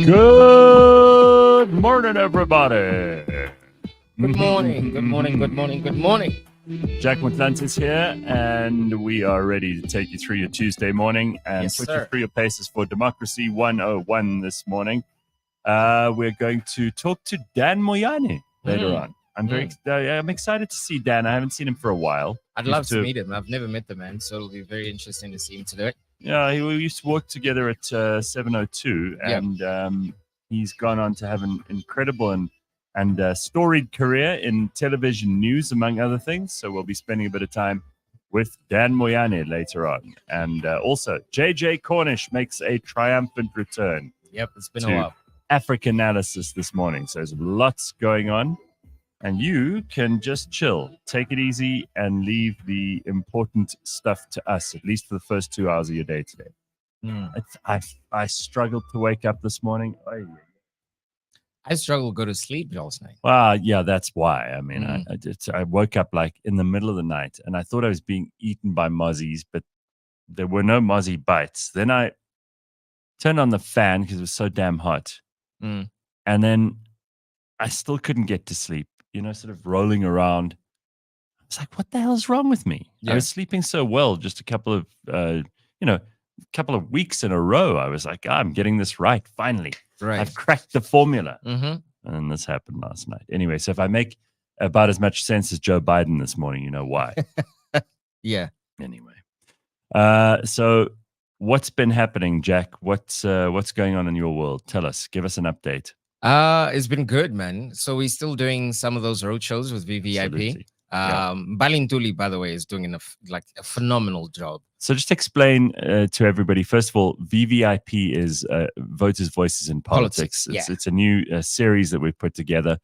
Good morning, everybody. Good morning, good morning, good morning, good morning. Jack Motlanthe is here, and we are ready to take you through your Tuesday morning and Yes, put sir. you through your paces for Democracy 101 this morning. We're going to talk to Dan Moyane later on. I'm excited to see Dan. I haven't seen him for a while. I'd love to meet him. I've never met the man, so it'll be very interesting to see him today. Yeah, we used to work together at 702, and he's gone on to have an incredible and storied career in television news, among other things. So we'll be spending a bit of time with Dan Moyane later on. And also, JJ Cornish makes a triumphant return. Yep, it's been a while. Africanlaysis this morning. So there's lots going on. And you can just chill, take it easy, and leave the important stuff to us, at least for the first 2 hours of your day today. I struggled to wake up this morning. I struggled to go to sleep last night. Well, yeah, that's why. I mean, I woke up like in the middle of the night, and I thought I was being eaten by mozzies, but there were no mozzie bites. Then I turned on the fan because it was so damn hot. And then I still couldn't get to sleep, sort of rolling around. I was like, what the hell is wrong with me? Yeah. I was sleeping so well just a couple of weeks in a row. I was like, I'm getting this right, finally. Right. I've cracked the formula. Mm-hmm. And this happened last night. Anyway, so if I make about as much sense as Joe Biden this morning, you know why. Yeah. Anyway. So what's been happening, Jack? What's going on in your world? Tell us. Give us an update. It's been good, man. So we're still doing some of those road shows with VVIP. Absolutely. Balintuli, by the way, is doing a phenomenal job. So just explain to everybody, first of all, VVIP is Voters' Voices in Politics. It's a new series that we've put together,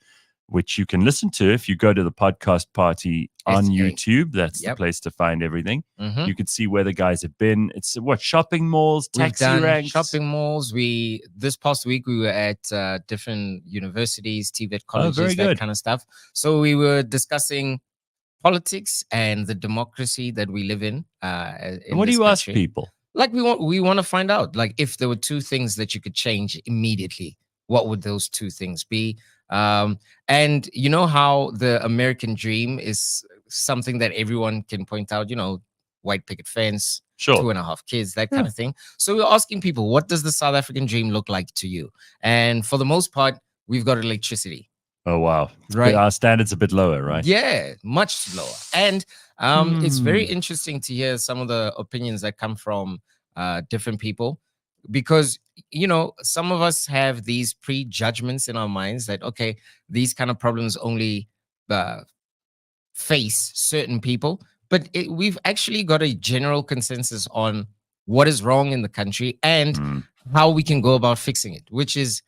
which you can listen to if you go to the podcast party on YouTube. That's the place to find everything. You can see where the guys have been. It's shopping malls, taxi ranks. Shopping malls. This past week we were at different universities, TVET colleges, that kind of stuff. So we were discussing politics and the democracy that we live in. And what do you ask people? Like we want to find out, like, if there were two things that you could change immediately, what would those two things be? And you know how the American dream is something that everyone can point out, white picket fence, 2.5 kids, that kind of thing. So we're asking people, what does the South African dream look like to you? And for the most part, we've got electricity. Oh, wow. Right. Our standards a bit lower, right? Yeah, much lower. And it's very interesting to hear some of the opinions that come from different people, because, some of us have these prejudgments in our minds that, okay, these kind of problems only face certain people. But we've actually got a general consensus on what is wrong in the country and how we can go about fixing it, which is,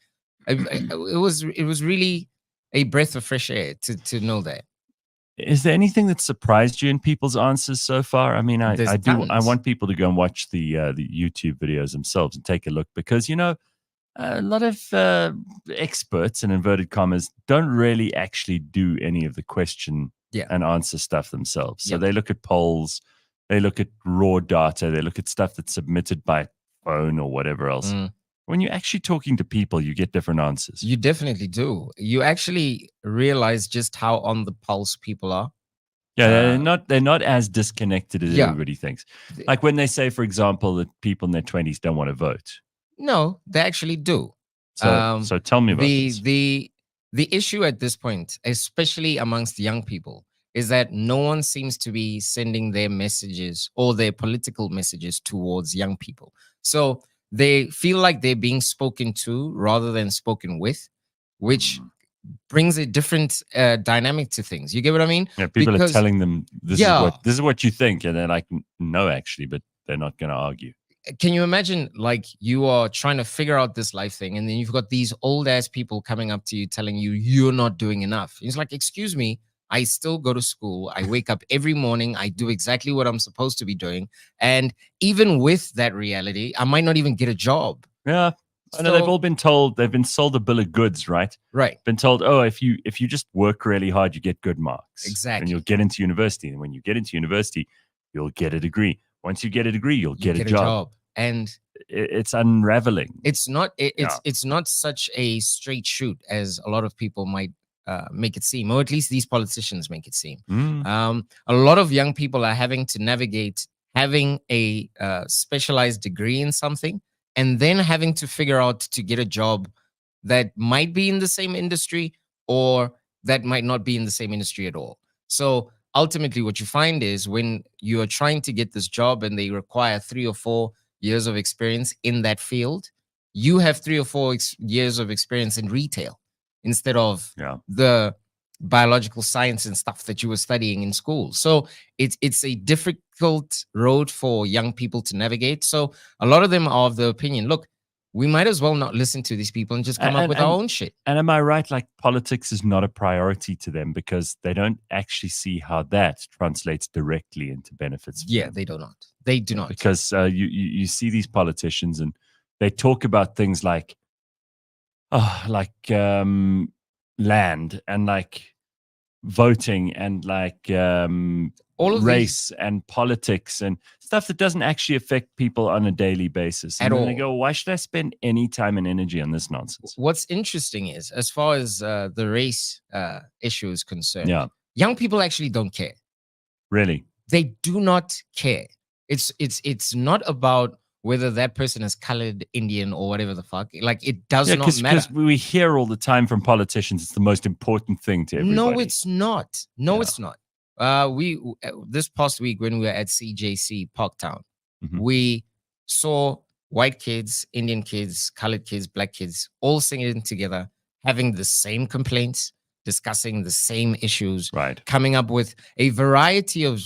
it was really a breath of fresh air to know that. Is there anything that surprised you in people's answers so far? I mean, I want people to go and watch the YouTube videos themselves and take a look, because, a lot of experts, in inverted commas, don't really actually do any of the question and answer stuff themselves. So they look at polls, they look at raw data, they look at stuff that's submitted by phone or whatever else. When you're actually talking to people, you get different answers. You definitely do. You actually realize just how on the pulse people are. Yeah, they're not as disconnected as everybody thinks. Like when they say, for example, that people in their 20s don't want to vote. No, they actually do. So tell me about this. The issue at this point, especially amongst young people, is that no one seems to be sending their messages or their political messages towards young people. So they feel like they're being spoken to rather than spoken with, which brings a different dynamic to things. You get what I mean? Yeah, people are telling them this is what you think, and they're like, no, actually, but they're not going to argue. Can you imagine, like, you are trying to figure out this life thing, and then you've got these old ass people coming up to you telling you you're not doing enough. It's like, excuse me, I still go to school. I wake up every morning. I do exactly what I'm supposed to be doing. And even with that reality, I might not even get a job. Yeah. I know they've all been told, they've been sold a bill of goods, right? Right. Been told, oh, if you just work really hard, you get good marks. Exactly. And you'll get into university. And when you get into university, you'll get a degree. Once you get a degree, you'll get a job. And it's unraveling. It's not such a straight shoot as a lot of people might make it seem, or at least these politicians make it seem. A lot of young people are having to navigate having a specialized degree in something and then having to figure out to get a job that might be in the same industry or that might not be in the same industry at all. So ultimately what you find is when you are trying to get this job and they require 3 or 4 years of experience in that field, you have 3 or 4 years of experience in retail instead of the biological science and stuff that you were studying in school. So it's a difficult road for young people to navigate. So a lot of them are of the opinion, look, we might as well not listen to these people and just come up with our own shit. And am I right? Like politics is not a priority to them because they don't actually see how that translates directly into benefits. Yeah, they do not. They do not. Because you see these politicians and they talk about things like, land and like voting and like all of race and politics and stuff that doesn't actually affect people on a daily basis. And then they go, why should I spend any time and energy on this nonsense? What's interesting is, as far as the race issue is concerned, young people actually don't care. Really? They do not care. It's not about whether that person is colored, Indian, or whatever the fuck. Like, it does not matter. Because we hear all the time from politicians, it's the most important thing to everybody. No, it's not. No, it's not. We this past week when we were at CJC Parktown, we saw white kids, Indian kids, colored kids, black kids, all singing together, having the same complaints, discussing the same issues, coming up with a variety of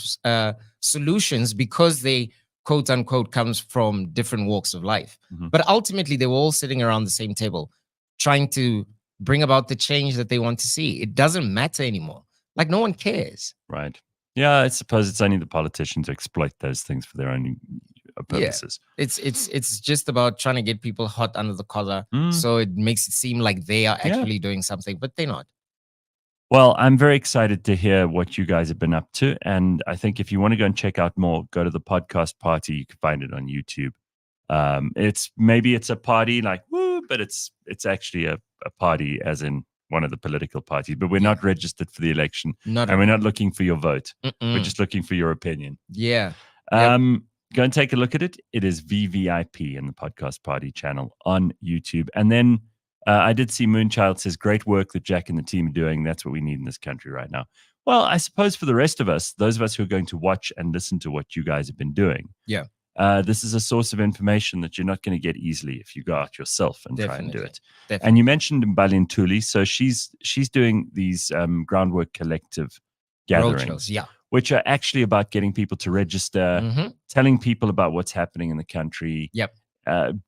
solutions because they, quote unquote, comes from different walks of life. But ultimately, they were all sitting around the same table, trying to bring about the change that they want to see. It doesn't matter anymore. Like, no one cares. Right. Yeah, I suppose it's only the politicians who exploit those things for their own purposes. Yeah. It's just about trying to get people hot under the collar, so it makes it seem like they are actually doing something, but they're not. Well, I'm very excited to hear what you guys have been up to. And I think if you want to go and check out more, go to the podcast party. You can find it on YouTube. It's a party like, woo, but it's actually a party as in one of the political parties. But we're not registered for the election. We're not looking for your vote. We're just looking for your opinion. Yeah. Go and take a look at it. It is VVIP in the podcast party channel on YouTube. And then I did see Moonchild says, great work that Jack and the team are doing. That's what we need in this country right now. Well, I suppose for the rest of us, those of us who are going to watch and listen to what you guys have been doing, this is a source of information that you're not going to get easily if you go out yourself and try and do it. Definitely. And you mentioned Mbali Ntuli, so she's doing these Groundwork Collective gatherings, which are actually about getting people to register, telling people about what's happening in the country,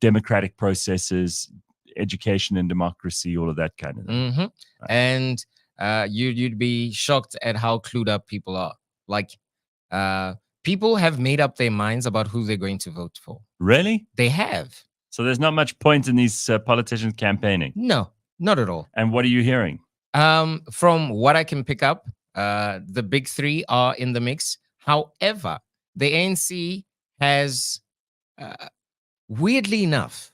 democratic processes, education and democracy, all of that kind of thing. Right. And you'd be shocked at how clued up people are. Like, people have made up their minds about who they're going to vote for. Really? They have. So there's not much point in these politicians campaigning? No, not at all. And what are you hearing? From what I can pick up, the big three are in the mix. However, the ANC has, weirdly enough,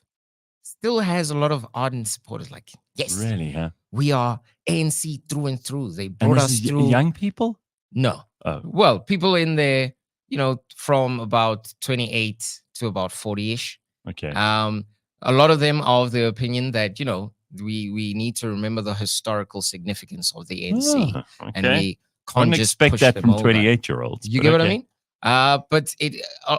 still has a lot of ardent supporters. Like, yes, really, huh? We are ANC through and through. They brought us through. Young people? No. Oh. Well, people in there, from about 28 to about 40-ish. Okay. A lot of them are of the opinion that, we need to remember the historical significance of the ANC. And we can't just expect that from 28-year-olds. You get what I mean? But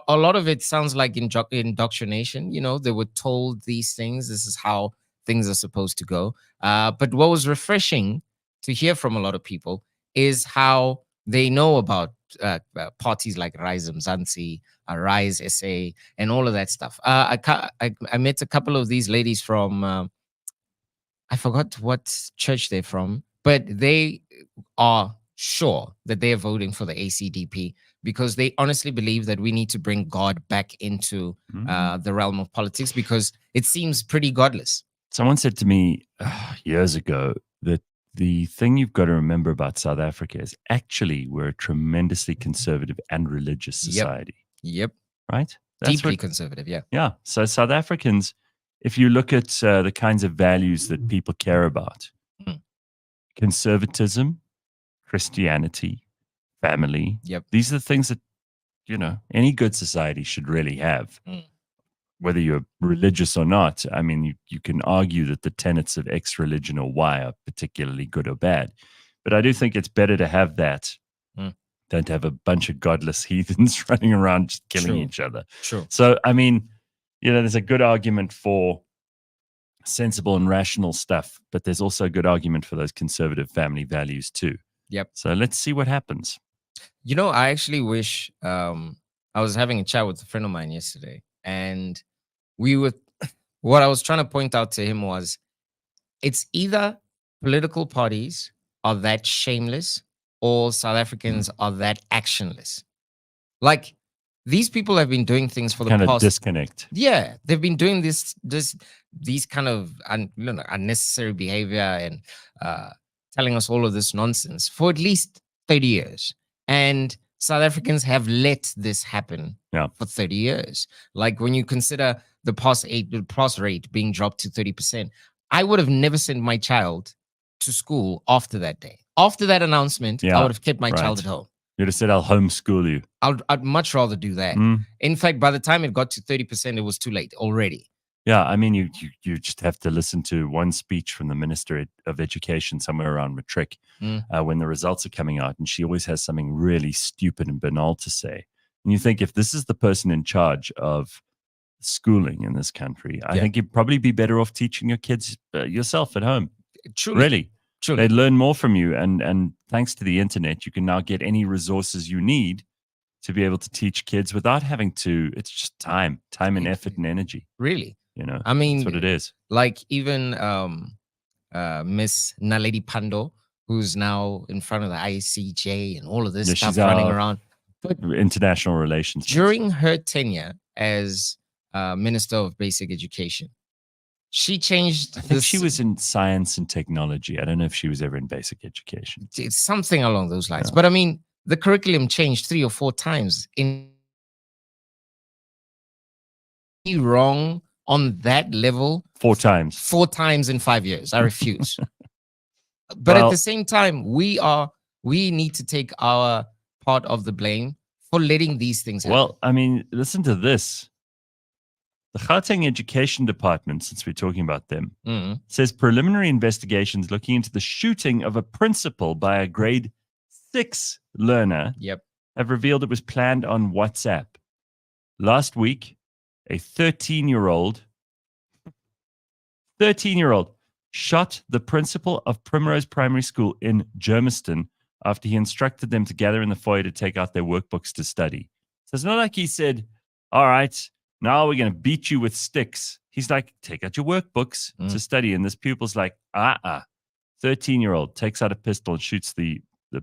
a lot of it sounds like indoctrination. They were told these things. This is how things are supposed to go. But what was refreshing to hear from a lot of people is how they know about parties like Rise Mzansi, Rise SA, and all of that stuff. I met a couple of these ladies from, I forgot what church they're from, but they are sure that they are voting for the ACDP because they honestly believe that we need to bring God back into the realm of politics because it seems pretty godless. Someone said to me years ago that the thing you've got to remember about South Africa is actually we're a tremendously conservative and religious society. Yep. Right? Deeply conservative, yeah. Yeah. So South Africans, if you look at the kinds of values that people care about, conservatism, Christianity, family, these are the things that, any good society should really have. Whether you're religious or not, I mean, you can argue that the tenets of X religion or Y are particularly good or bad. But I do think it's better to have that than to have a bunch of godless heathens running around just killing each other. True. So, I mean, there's a good argument for sensible and rational stuff, but there's also a good argument for those conservative family values too. Yep. So let's see what happens. I actually wish I was having a chat with a friend of mine yesterday, and what I was trying to point out to him was it's either political parties are that shameless or South Africans are that actionless. Like, these people have been doing things for the past... Kind of disconnect. Yeah, they've been doing these kind of unnecessary behavior and telling us all of this nonsense for at least 30 years. And South Africans have let this happen for 30 years. Like, when you consider the pass rate being dropped to 30%, I would have never sent my child to school after that day. After that announcement, I would have kept my child at home. You'd have said, I'll homeschool you. I'd much rather do that. In fact, by the time it got to 30%, it was too late already. Yeah, I mean, you just have to listen to one speech from the Minister of Education somewhere around Matric when the results are coming out, and she always has something really stupid and banal to say. And you think, if this is the person in charge of schooling in this country, I think you'd probably be better off teaching your kids yourself at home. Truly. Really. Truly. They'd learn more from you. And thanks to the internet, you can now get any resources you need to be able to teach kids without having to. It's just time and effort and energy. Really? I mean, that's what it is. Like, even Miss Naledi Pandor, who's now in front of the ICJ and all of this stuff running around. But international relations. During her tenure as Minister of Basic Education, she changed. I think she was in science and technology. I don't know if she was ever in basic education. It's something along those lines. But I mean, the curriculum changed 3 or 4 times. Wrong on that level? 4 times. 4 times in 5 years. I refuse. But at the same time, we need to take our part of the blame for letting these things happen. Well, I mean, listen to this. The Gauteng Education Department, since we're talking about them, says preliminary investigations looking into the shooting of a principal by a grade 6 learner have revealed it was planned on WhatsApp. Last week, a 13-year-old shot the principal of Primrose Primary School in Germiston after he instructed them to gather in the foyer to take out their workbooks to study. So it's not like he said, all right, now we're going to beat you with sticks. He's like, take out your workbooks to study. And this pupil's like, 13-year-old takes out a pistol and shoots the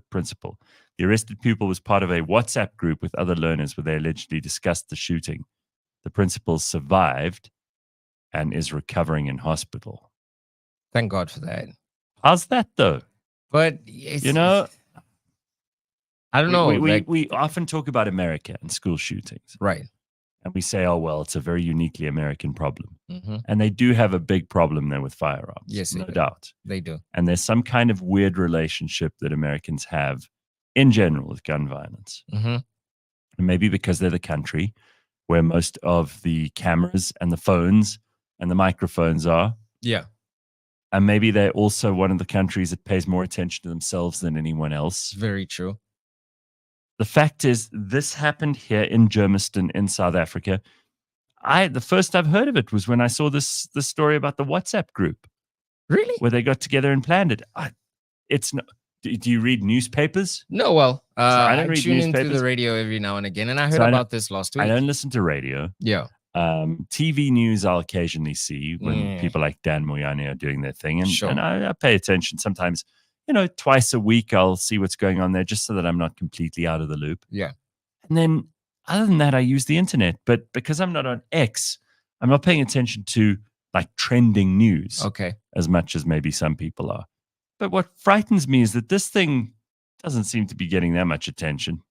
principal. The arrested pupil was part of a WhatsApp group with other learners where they allegedly discussed the shooting. The principal survived and is recovering in hospital. Thank God for that. How's that, though? But, I don't know. We often talk about America and school shootings. Right. And we say, oh, well, it's a very uniquely American problem. And they do have a big problem there with firearms. Yes, no doubt. They do. And there's some kind of weird relationship that Americans have in general with gun violence. And maybe because they're the country where most of the cameras and the phones and the microphones are. Yeah. And maybe they're also one of the countries that pays more attention to themselves than anyone else. Very true. The fact is, this happened here in Germiston in South Africa. The first I've heard of it was when I saw this story about the WhatsApp group. Really? Where they got together and planned it. Do you read newspapers? No, well, I don't read tune newspapers. into the radio every now and again, and I heard about this last week. I don't listen to radio. Yeah. TV news I'll occasionally see when people like Dan Moyane are doing their thing, and I pay attention sometimes. Twice a week I'll see what's going on there just so that I'm not completely out of the loop. Yeah. And then other than that, I use the internet. But because I'm not on X, I'm not paying attention to like trending news as much as maybe some people are. But what frightens me is that this thing doesn't seem to be getting that much attention.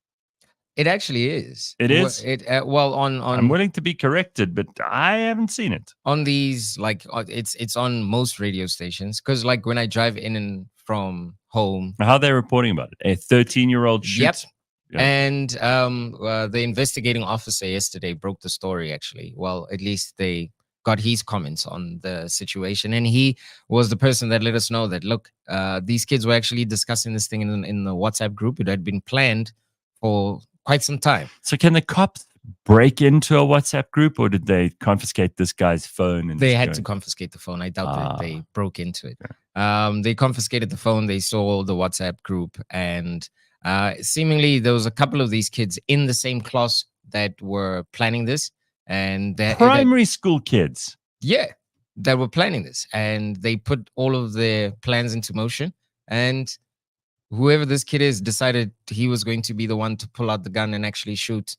It actually is. It is? Well, on I'm willing to be corrected, but I haven't seen it. On these, like, it's on most radio stations, because like when I drive in and from home. How are they reporting about it? A 13-year-old shoots? Yep. And the investigating officer yesterday broke the story, actually. Well, at least they got his comments on the situation. And he was the person that let us know that, look, these kids were actually discussing this thing in the WhatsApp group. It had been planned for quite some time. So can the cops break into a WhatsApp group, or did they confiscate this guy's phone? And they had to confiscate the phone. I doubt that they broke into it. Yeah. They confiscated the phone. They saw the WhatsApp group, and seemingly there was a couple of these kids in the same class that were planning this. And primary school kids. Yeah, that were planning this. And they put all of their plans into motion. And whoever this kid is decided he was going to be the one to pull out the gun and actually shoot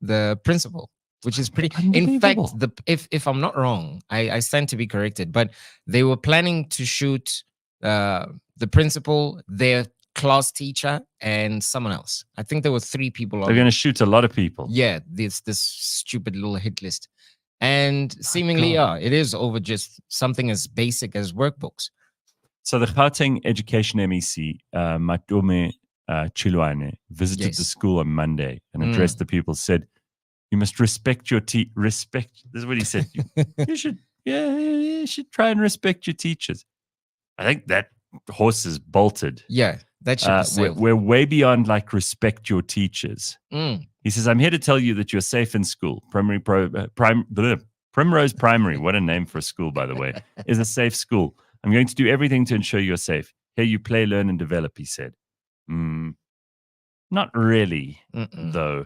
the principal, which is pretty. In fact, if I'm not wrong, I stand to be corrected, but they were planning to shoot the principal, their class teacher, and someone else. I think there were 3 people. They're going to shoot a lot of people. Yeah, this stupid little hit list. And seemingly, it is over just something as basic as workbooks. So the Gauteng Education MEC, Matome Chilwane, visited the school on Monday and addressed the people, said, you must respect your respect. This is what he said. You should try and respect your teachers. I think that horse is bolted. Yeah, that ship is sailed. We're way beyond like respect your teachers. He says, I'm here to tell you that you're safe in school. Primrose Primary, what a name for a school, by the way, is a safe school. I'm going to do everything to ensure you're safe. Here you play, learn, and develop, he said. Not really, though.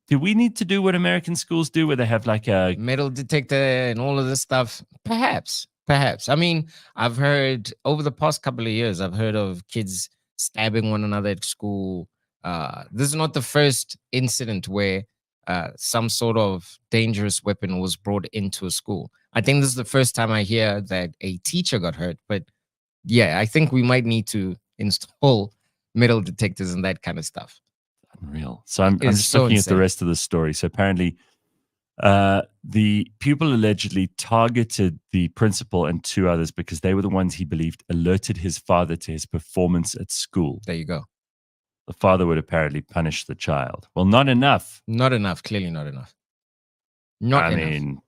Do we need to do what American schools do, where they have like a metal detector and all of this stuff? Perhaps. I mean, I've heard over the past couple of years, I've heard of kids stabbing one another at school. This is not the first incident where some sort of dangerous weapon was brought into a school. I think this is the first time I hear that a teacher got hurt. But yeah, I think we might need to install metal detectors and that kind of stuff. Unreal. So I'm just looking at the rest of the story. So apparently the pupil allegedly targeted the principal and 2 others because they were the ones he believed alerted his father to his performance at school. There you go. The father would apparently punish the child. Well, not enough. Not enough. Clearly not enough. I mean,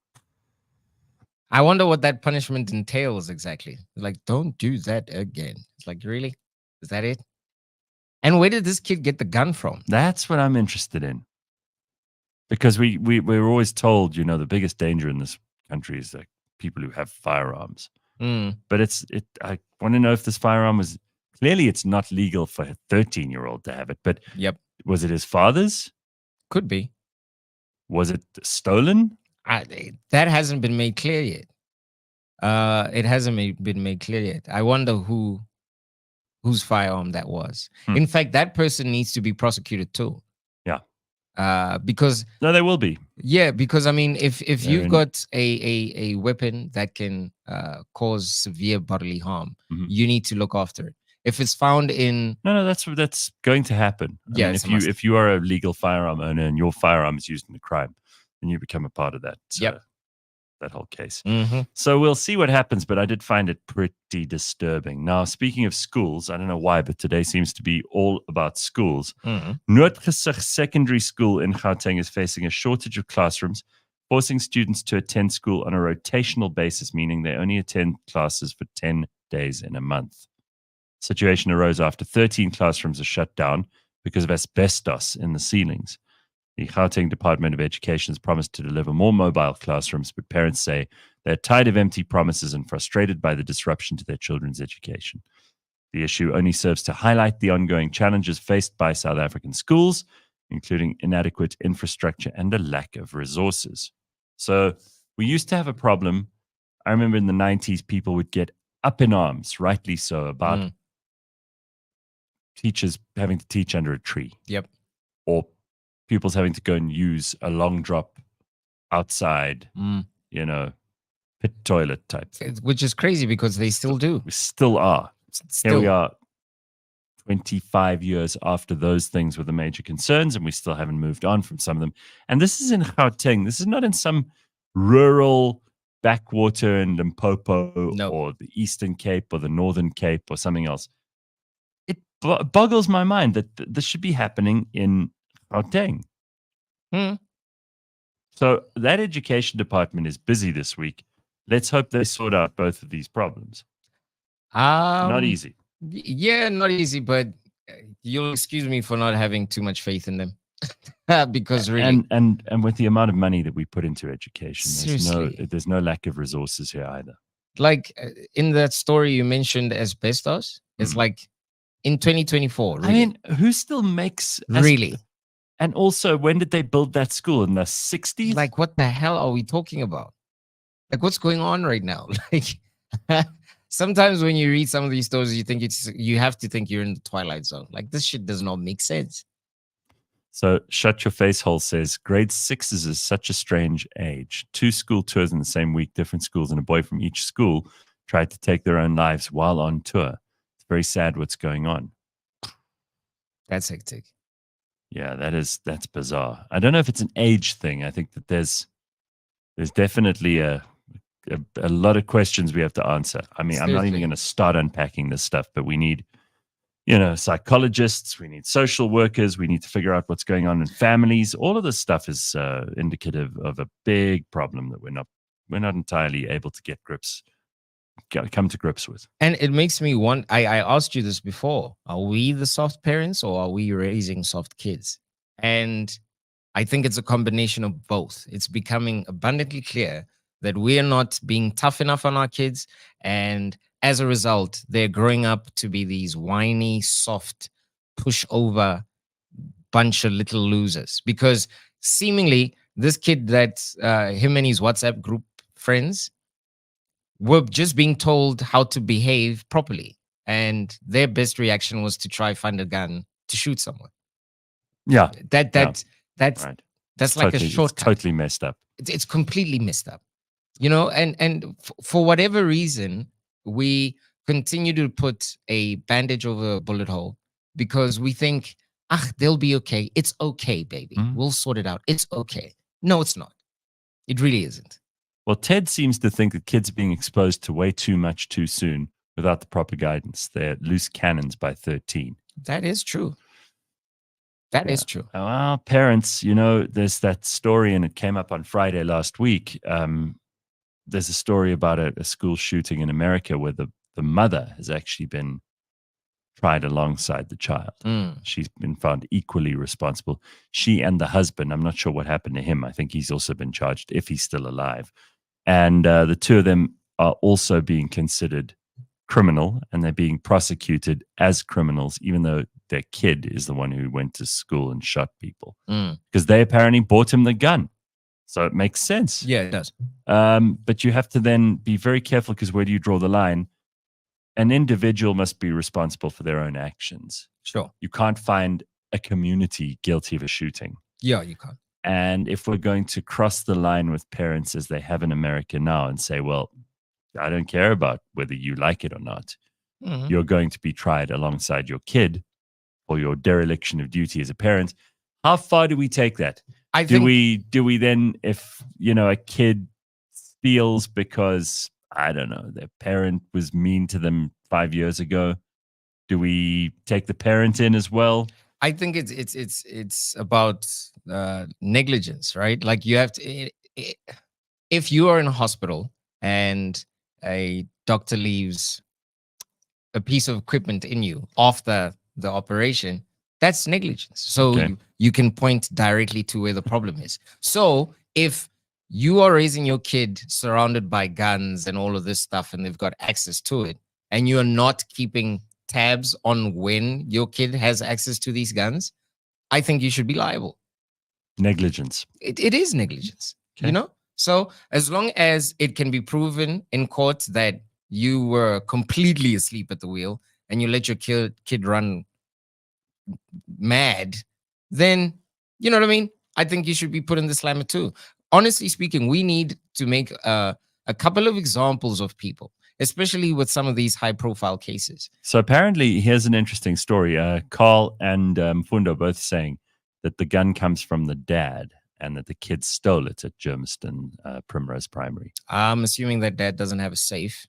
I wonder what that punishment entails exactly. Like, don't do that again. It's like, really? Is that it? And where did this kid get the gun from? That's what I'm interested in. Because we're always told, the biggest danger in this country is like people who have firearms. But I want to know if this firearm was, clearly it's not legal for a 13-year-old to have it. But was it his father's? Could be. Was it stolen? That hasn't been made clear yet. It hasn't been made clear yet. I wonder whose firearm that was. In fact, that person needs to be prosecuted too. Yeah. Because no, they will be. Yeah, because I mean, if you've got a weapon that can cause severe bodily harm, you need to look after it. If it's found in that's going to happen. I mean, if you are a legal firearm owner and your firearm is used in a crime, then you become a part of that. That whole case. So we'll see what happens, but I did find it pretty disturbing. Now, speaking of schools, I don't know why, but today seems to be all about schools. Noordgesig Secondary School in Gauteng is facing a shortage of classrooms, forcing students to attend school on a rotational basis, meaning they only attend classes for 10 days in a month. The situation arose after 13 classrooms are shut down because of asbestos in the ceilings. The Gauteng Department of Education has promised to deliver more mobile classrooms, but parents say they're tired of empty promises and frustrated by the disruption to their children's education. The issue only serves to highlight the ongoing challenges faced by South African schools, including inadequate infrastructure and a lack of resources. So we used to have a problem. I remember in the 90s, people would get up in arms, rightly so, about teachers having to teach under a tree. Or pupils having to go and use a long drop outside, pit toilet type thing. Which is crazy because they still do. We still are. Here we are 25 years after those things were the major concerns, and we still haven't moved on from some of them. And this is in Gauteng. This is not in some rural backwater in Limpopo or the Eastern Cape or the Northern Cape or something else. It boggles my mind that this should be happening in Gauteng. So that education department is busy this week. Let's hope they sort out both of these problems. Not easy. Yeah, not easy, but you'll excuse me for not having too much faith in them. Because really, and with the amount of money that we put into education, there's no lack of resources here either. Like in that story you mentioned asbestos, it's like in 2024. Really. I mean, who still makes really? And also, when did they build that school? In the 60s? Like, what the hell are we talking about? Like, what's going on right now? Like, sometimes when you read some of these stories, you have to think you're in the Twilight Zone. Like, this shit does not make sense. So Shut Your Face Hole says, grade 6s is such a strange age. 2 school tours in the same week, different schools, and a boy from each school tried to take their own lives while on tour. It's very sad what's going on. That's hectic. Yeah, that's bizarre. I don't know if it's an age thing. I think that there's definitely a lot of questions we have to answer. I mean, seriously. I'm not even going to start unpacking this stuff, but we need, psychologists, we need social workers, we need to figure out what's going on in families. All of this stuff is indicative of a big problem that we're not entirely able to come to grips with. And it makes me want, I asked you this before, are we the soft parents or are we raising soft kids? And I think it's a combination of both. It's becoming abundantly clear that we're not being tough enough on our kids. And as a result, they're growing up to be these whiny, soft, pushover bunch of little losers. Because seemingly this kid that him and his WhatsApp group friends were just being told how to behave properly. And their best reaction was to try find a gun to shoot someone. Yeah. That's right. That's like totally, a shortcut. It's totally messed up. It's completely messed up. And for whatever reason, we continue to put a bandage over a bullet hole because we think, they'll be okay. It's okay, baby. We'll sort it out. It's okay. No, it's not. It really isn't. Well, Ted seems to think that kids are being exposed to way too much too soon without the proper guidance. They're loose cannons by 13. That is true. That is true. Well, parents, there's that story, and it came up on Friday last week. There's a story about a school shooting in America where the mother has actually been tried alongside the child. She's been found equally responsible. She and the husband, I'm not sure what happened to him. I think he's also been charged if he's still alive. And the two of them are also being considered criminal, and they're being prosecuted as criminals, even though their kid is the one who went to school and shot people. Because they apparently bought him the gun. So it makes sense. Yeah, it does. But you have to then be very careful, because where do you draw the line? An individual must be responsible for their own actions. Sure. You can't find a community guilty of a shooting. Yeah, you can't. And if we're going to cross the line with parents as they have in America now and say, well, I don't care about whether you like it or not, you're going to be tried alongside your kid for your dereliction of duty as a parent. How far do we take that? Do we then, if a kid steals because, I don't know, their parent was mean to them 5 years ago, do we take the parent in as well? I think it's about negligence, right? Like you have to, if you are in a hospital and a doctor leaves a piece of equipment in you after the operation, that's negligence. So you can point directly to where the problem is. So if you are raising your kid surrounded by guns and all of this stuff, and they've got access to it, and you're not keeping tabs on when your kid has access to these guns, I think you should be liable. Negligence. It is negligence, So as long as it can be proven in court that you were completely asleep at the wheel and you let your kid run mad, then, you know what I mean? I think you should be put in the slammer too. Honestly speaking, we need to make a couple of examples of people. especially with some of these high-profile cases. So apparently, here's an interesting story. Carl and Fundo both saying that the gun comes from the dad and that the kid stole it at Germiston Primrose Primary. I'm assuming that dad doesn't have a safe.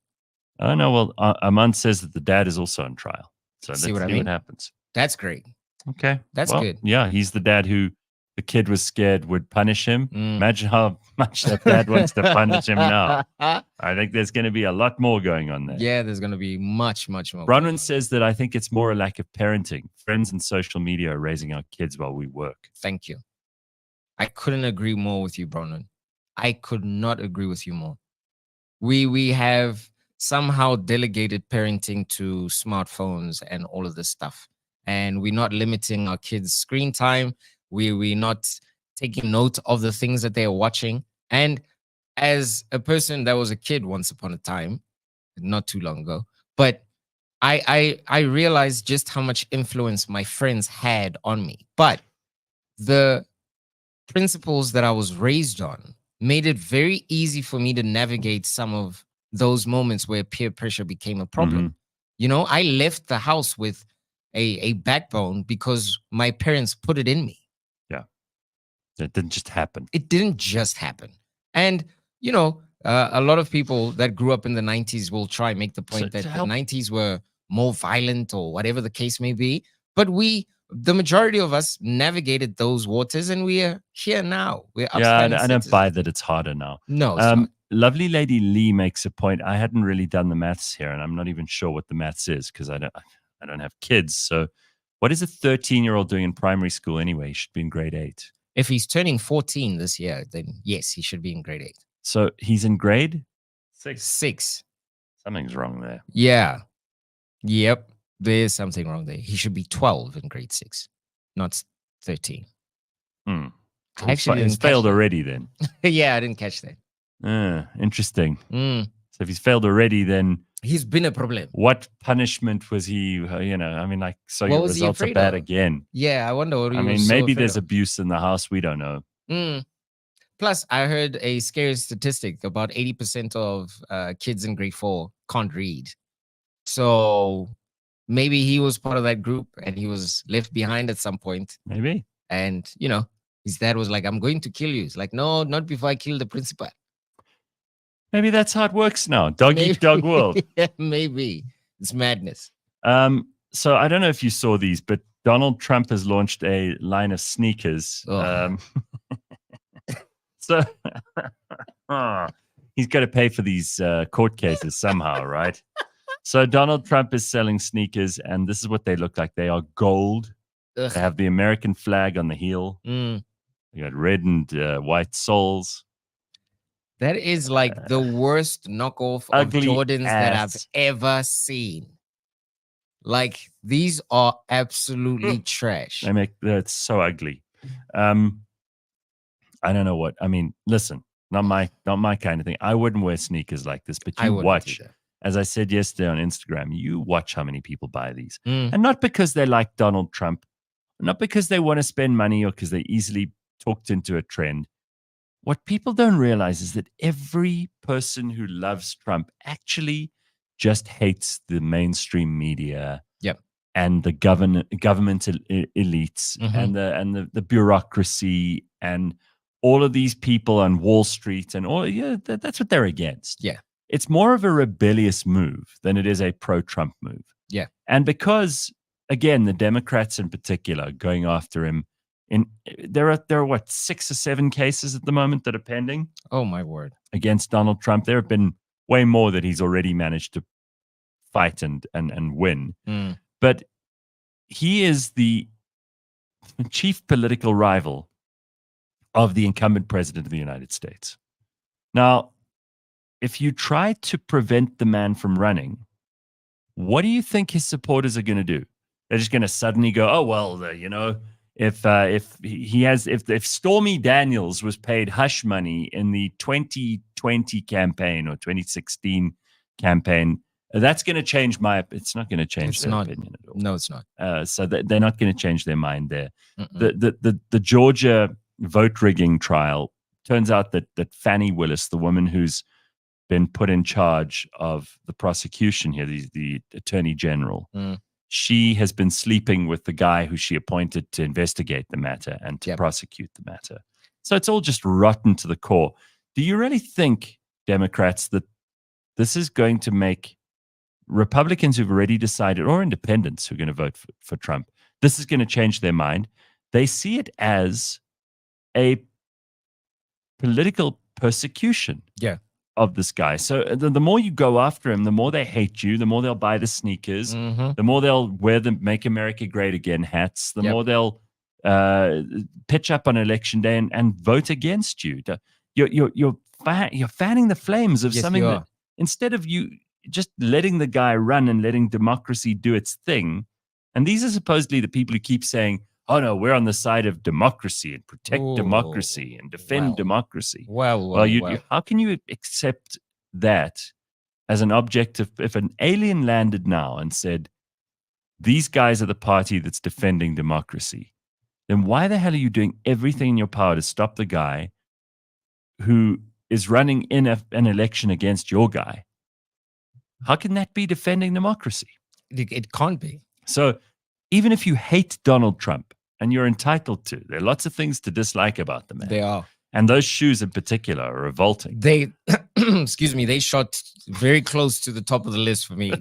Oh, no. Well, Aman says that the dad is also on trial. So let's see what happens. That's great. Okay. That's good. Yeah, he's the dad who the kid was scared would punish him. Imagine how much that dad wants to punish him now. I think there's going to be a lot more going on there. Yeah, there's going to be much, much more. Bronwyn says that I think it's more a lack of parenting. Friends and social media are raising our kids while we work. Thank you. I couldn't agree more with you, Bronwyn. I could not agree with you more. We have somehow delegated parenting to smartphones and all of this stuff. And we're not limiting our kids' screen time. We're not taking note of the things that they are watching. And as a person that was a kid once upon a time, not too long ago, but I realized just how much influence my friends had on me. But the principles that I was raised on made it very easy for me to navigate some of those moments where peer pressure became a problem. You know, I left the house with a backbone because my parents put it in me. Yeah. It didn't just happen. It didn't just happen. And, you know, a lot of people that grew up in the 90s will try and make the point that the 90s were more violent or whatever the case may be. But the majority of us navigated those waters and we are here now. We're I don't buy that it's harder now. No, it's not. Lovely Lady Lee makes a point. I hadn't really done the maths here, and I'm not even sure what the maths is because I don't have kids. So what is a 13-year-old doing in primary school anyway? He should be in grade 8. If he's turning 14 this year, then yes, he should be in grade 8. So he's in grade 6. Something's wrong there. Yeah. Yep. There's something wrong there. He should be 12 in grade 6, not 13. Actually, he's failed already then. Yeah, I didn't catch that. Interesting. So if he's failed already, then he's been a problem. What punishment was he? I mean, like, so your results are bad again. Yeah, I wonder what he was. I mean, maybe there's abuse in the house. We don't know. Plus, I heard a scary statistic: about 80% of kids in grade 4 can't read. So maybe he was part of that group and he was left behind at some point. Maybe. And his dad was like, "I'm going to kill you." It's like, no, not before I kill the principal. Maybe that's how it works now. Dog eat dog world. Yeah, maybe. It's madness. So I don't know if you saw these, but Donald Trump has launched a line of sneakers. So he's got to pay for these court cases somehow, right? So Donald Trump is selling sneakers, and this is what they look like. They are gold. Ugh. They have the American flag on the heel. They got red and white soles. That is like the worst knockoff of Jordans that I've ever seen. Like, these are absolutely trash. That's so ugly. I don't know what. I mean, listen, not my kind of thing. I wouldn't wear sneakers like this, but you watch. As I said yesterday on Instagram, you watch how many people buy these. And not because they like Donald Trump, not because they want to spend money or because they easily talked into a trend. What people don't realize is that every person who loves Trump actually just hates the mainstream media and the government elites and the bureaucracy and all of these people on Wall Street and all. Yeah, that's what they're against. Yeah. It's more of a rebellious move than it is a pro-Trump move. Yeah. And because, again, the Democrats in particular going after him, there are what, 6 or 7 cases at the moment that are pending. Oh my word! Against Donald Trump, there have been way more that he's already managed to fight and win. But he is the chief political rival of the incumbent president of the United States. Now, if you try to prevent the man from running, what do you think his supporters are going to do? They're just going to suddenly go, "Oh well, if Stormy Daniels was paid hush money in the 2020 campaign or 2016 campaign, that's going to change it's not going to change their opinion at all." No, it's not. So they're not going to change their mind there. The Georgia vote rigging trial turns out that Fannie Willis, the woman who's been put in charge of the prosecution here, the attorney general. She has been sleeping with the guy who she appointed to investigate the matter and to prosecute the matter. So it's all just rotten to the core. Do you really think, Democrats, that this is going to make Republicans who've already decided, or independents who are going to vote for Trump, this is going to change their mind? They see it as a political persecution of this guy. So the more you go after him, the more they hate you, the more they'll buy the sneakers, the more they'll wear the Make America Great Again hats, the more they'll pitch up on election day and vote against you. You're fanning the flames of something that, instead of you just letting the guy run and letting democracy do its thing. And these are supposedly the people who keep saying, oh no, we're on the side of democracy and protect democracy and defend democracy. Well, how can you accept that as an objective? If an alien landed now and said, these guys are the party that's defending democracy, then why the hell are you doing everything in your power to stop the guy who is running in an election against your guy? How can that be defending democracy? It can't be. So even if you hate Donald Trump, and you're entitled to, there are lots of things to dislike about the man. They are. And those shoes in particular are revolting. They, excuse me, they shot very close to the top of the list for me.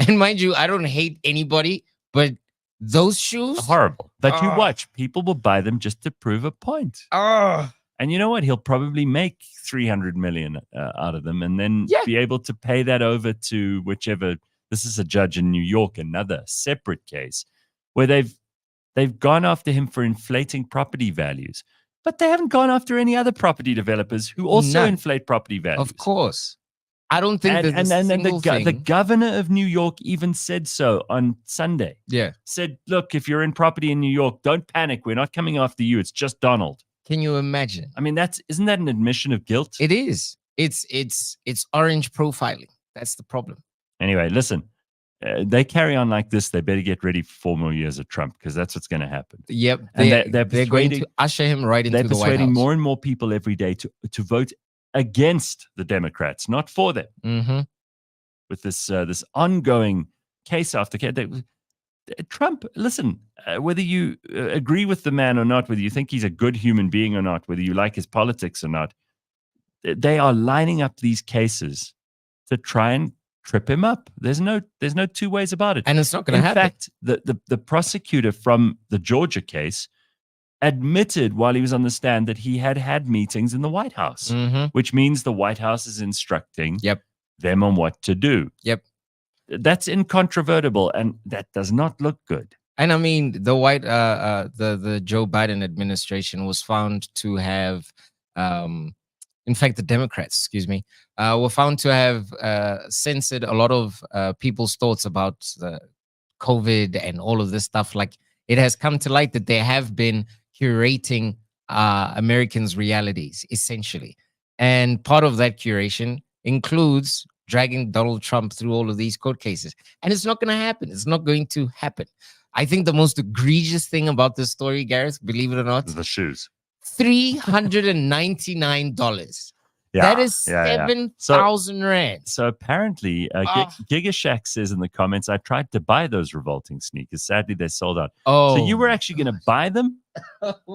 And mind you, I don't hate anybody, but those shoes are horrible. But you watch, people will buy them just to prove a point. And you know what? He'll probably make 300 million out of them, and then be able to pay that over to whichever. This is a judge in New York, another separate case where they've gone after him for inflating property values, but they haven't gone after any other property developers who also inflate property values. Of course. I don't think the governor of New York even said so on Sunday. Said, look, if you're in property in New York, don't panic. We're not coming after you. It's just Donald. Can you imagine? I mean, isn't that an admission of guilt? It is. It's orange profiling. That's the problem. Anyway, listen. They carry on like this, they better get ready for 4 more years of Trump, because that's what's going to happen. Yep. They're going to usher him right into the White House. They're persuading more and more people every day to vote against the Democrats, not for them. With this ongoing case after case. Trump, listen, whether you agree with the man or not, whether you think he's a good human being or not, whether you like his politics or not, they are lining up these cases to try and trip him up. There's no two ways about it. And it's not going to happen. In fact, the prosecutor from the Georgia case admitted while he was on the stand that he had meetings in the White House, which means the White House is instructing them on what to do. That's incontrovertible, and that does not look good. And I mean, the Joe Biden administration was found to have in fact, the Democrats, excuse me, were found to have censored a lot of people's thoughts about COVID and all of this stuff. Like, it has come to light that they have been curating Americans' realities, essentially. And part of that curation includes dragging Donald Trump through all of these court cases. And it's not going to happen. It's not going to happen. I think the most egregious thing about this story, Gareth, believe it or not, the shoes. $399. That is 7,000 rand. So apparently, Giga Shack says in the comments, I tried to buy those revolting sneakers. Sadly, they sold out. So you were actually going to buy them?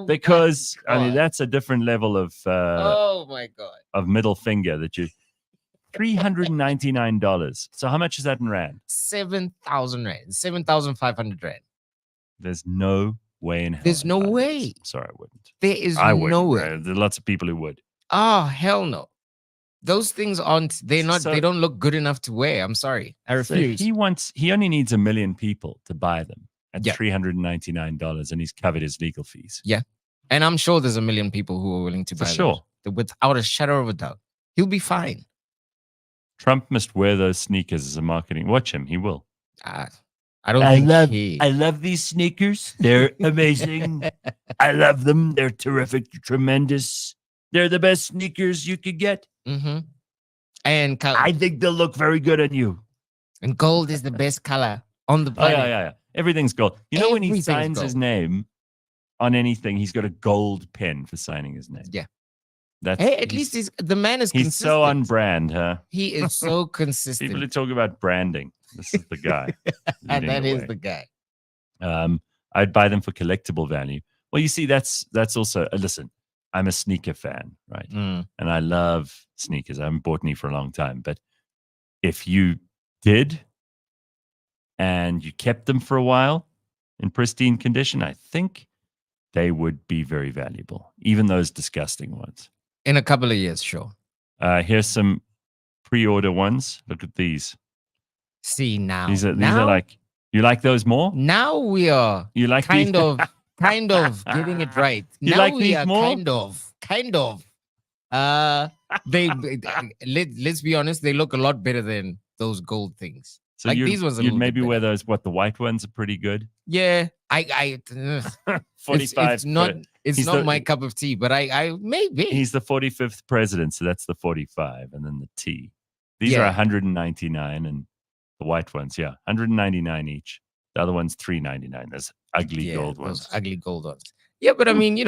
Because, I mean, that's a different level of of middle finger that you... $399. So how much is that in rand? 7,000 rand. 7,500 rand. There's no way in hell. There's no way. Sorry, I wouldn't. There is no way. There are lots of people who would. Oh, hell no. Those things they don't look good enough to wear. I'm sorry. I refuse. So he only needs 1 million people to buy them at $399, and he's covered his legal fees. Yeah. And I'm sure there's 1 million people who are willing to buy them. Without a shadow of a doubt. He'll be fine. Trump must wear those sneakers as a marketing. Watch him. He will. I love these sneakers. They're amazing. I love them. They're terrific, tremendous. They're the best sneakers you could get. And I think they'll look very good on you. And gold is the best color on the planet. Yeah. Everything's gold. You know, when he signs his name on anything, he's got a gold pen for signing his name. Yeah. Hey, at least the man is consistent. He's so on brand, huh? He is so consistent. People who talk about branding. This is the guy. And that is the guy. I'd buy them for collectible value. Well, you see, that's also listen. I'm a sneaker fan, right? And I love sneakers. I haven't bought any for a long time, but if you did and you kept them for a while in pristine condition, I think they would be very valuable, even those disgusting ones. In a couple of years, sure. Here's some pre-order ones. Look at these. See now. These are like, you like those more? Now we are kind of getting it right. You now like we these are more? kind of. Let's be honest, they look a lot better than those gold things. So like these ones, you'd maybe wear those. What, the white ones are pretty good. Yeah, 45. It's not my cup of tea, but I maybe. He's the 45th president, so that's the 45, and then the T. These are 199, and the white ones, 199 each. The other one's $399. There's ugly gold ones. Those ugly gold ones. Yeah, but I mean,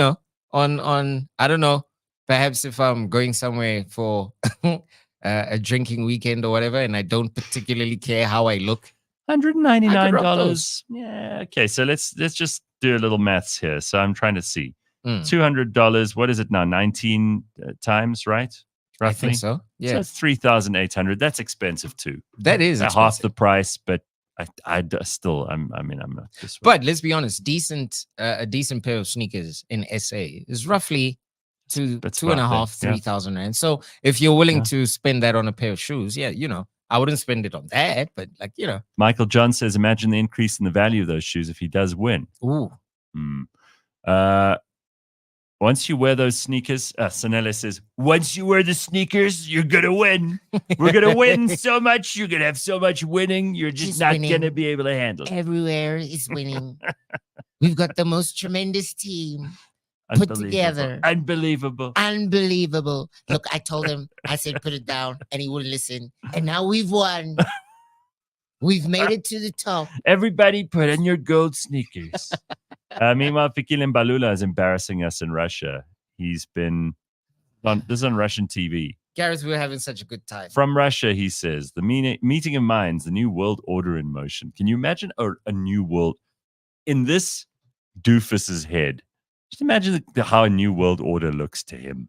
on I don't know. Perhaps if I'm going somewhere for a drinking weekend or whatever, and I don't particularly care how I look. $199. Yeah. Okay. So let's just do a little maths here. So I'm trying to see. $200. What is it now? 19 times, right? Roughly? I think so. Yeah. So it's 3,800. That's expensive too. That is expensive. Half the price, but I'm not this way. But let's be honest, a decent pair of sneakers in SA is roughly two and a half, 3,000 rand. So if you're willing to spend that on a pair of shoes, I wouldn't spend it on that, but Michael John says, imagine the increase in the value of those shoes if he does win. Ooh. Once you wear those sneakers, Sanella says, once you wear the sneakers, you're going to win. We're going to win so much. You're going to have so much winning. You're just not going to be able to handle it. Everywhere is winning. We've got the most tremendous team put together. Unbelievable. Look, I told him, I said, put it down, and he wouldn't listen. And now we've won. We've made it to the top. Everybody put on your gold sneakers. Meanwhile, Fikile Mbalula is embarrassing us in Russia. He's been this is on Russian TV. Gareth, we're having such a good time. From Russia, he says, the meeting of minds, the new world order in motion. Can you imagine a new world in this doofus's head? Just imagine how a new world order looks to him.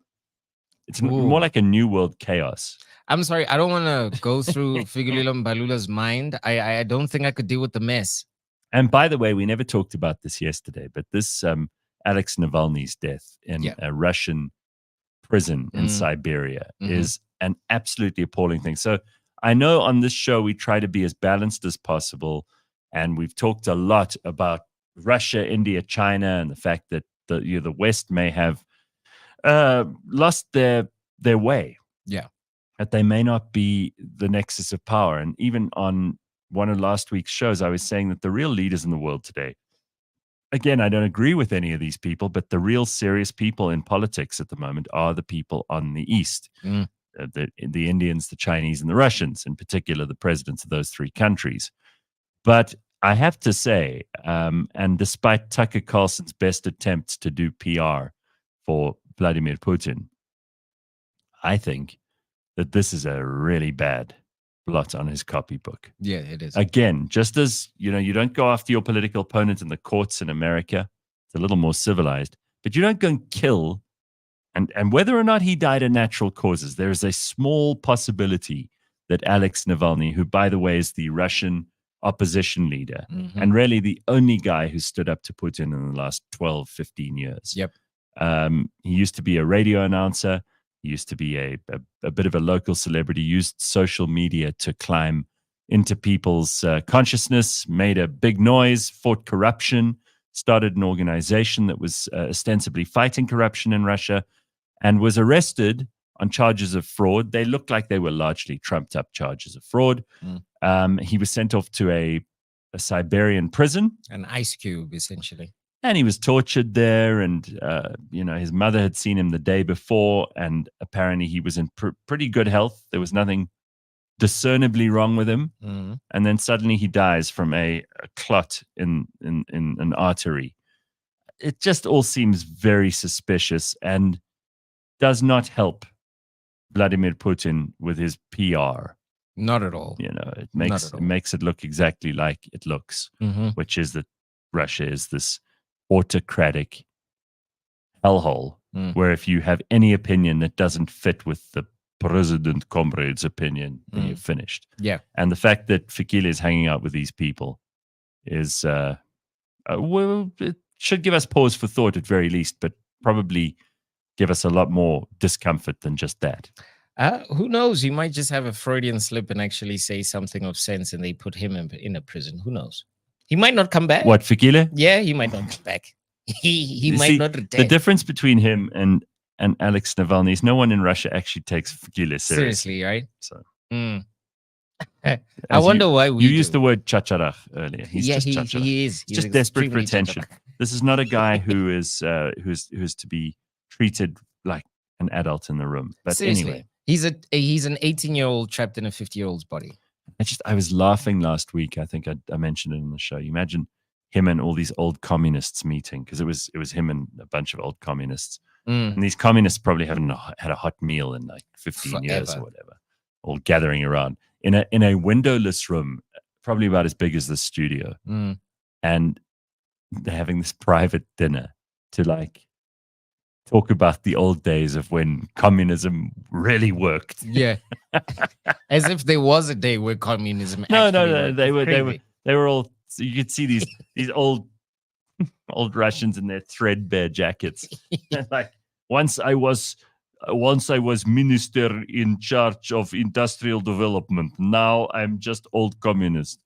It's more like a new world chaos. I'm sorry, I don't want to go through Fikile Mbalula's mind. I don't think I could deal with the mess. And by the way, we never talked about this yesterday, but this Alex Navalny's death in a Russian prison in Siberia is an absolutely appalling thing. So I know on this show we try to be as balanced as possible, and we've talked a lot about Russia, India, China, and the fact that the West may have lost their way. Yeah, that they may not be the nexus of power. And even on one of last week's shows, I was saying that the real leaders in the world today, again, I don't agree with any of these people, but the real serious people in politics at the moment are the people on the East, the Indians, the Chinese, and the Russians, in particular, the presidents of those three countries. But I have to say, and despite Tucker Carlson's best attempts to do PR for Vladimir Putin, I think that this is a really bad blot on his copybook. Yeah, it is. Again, just as, you don't go after your political opponent in the courts in America. It's a little more civilized, but you don't go and kill. And whether or not he died of natural causes, there is a small possibility that Alex Navalny, who, by the way, is the Russian opposition leader and really the only guy who stood up to Putin in the last 12, 15 years. Yep. He used to be a radio announcer. He used to be a bit of a local celebrity, used social media to climb into people's consciousness, made a big noise, fought corruption, started an organization that was ostensibly fighting corruption in Russia, and was arrested on charges of fraud. They looked like they were largely trumped up charges of fraud. He was sent off to a Siberian prison. An ice cube, essentially. And he was tortured there, and his mother had seen him the day before, and apparently he was in pretty good health. There was nothing discernibly wrong with him. And then suddenly he dies from a clot in an artery. It just all seems very suspicious. And does not help Vladimir Putin with his PR. Not at all. You know, it makes it look exactly like it looks, which is that Russia is this autocratic hellhole where if you have any opinion that doesn't fit with the president comrade's opinion, then you're finished. Yeah. And the fact that Fikile is hanging out with these people is, well, it should give us pause for thought at very least, but probably give us a lot more discomfort than just that. Who knows? He might just have a Freudian slip and actually say something of sense, and they put him in a prison. Who knows? He might not come back. What, Fikile? Yeah, he might not come back. He might not return. The difference between him and Alex Navalny is no one in Russia actually takes Fikile seriously, right? So, I wonder why you used the word chacharach earlier. He is. He's just desperate for attention. This is not a guy who is who's to be treated like an adult in the room. But seriously, anyway, he's an 18-year-old trapped in a 50-year-old's body. I was laughing last week. I think I mentioned it in the show. You imagine him and all these old communists meeting, because it was him and a bunch of old communists. And these communists probably haven't had a hot meal in like 15 years or whatever, all gathering around in a windowless room, probably about as big as the studio. And they're having this private dinner to like talk about the old days of when communism really worked. Yeah. As if there was a day where communism No, worked. They were all, so you could see these old Russians in their threadbare jackets. Like once I was minister in charge of industrial development. Now I'm just old communist.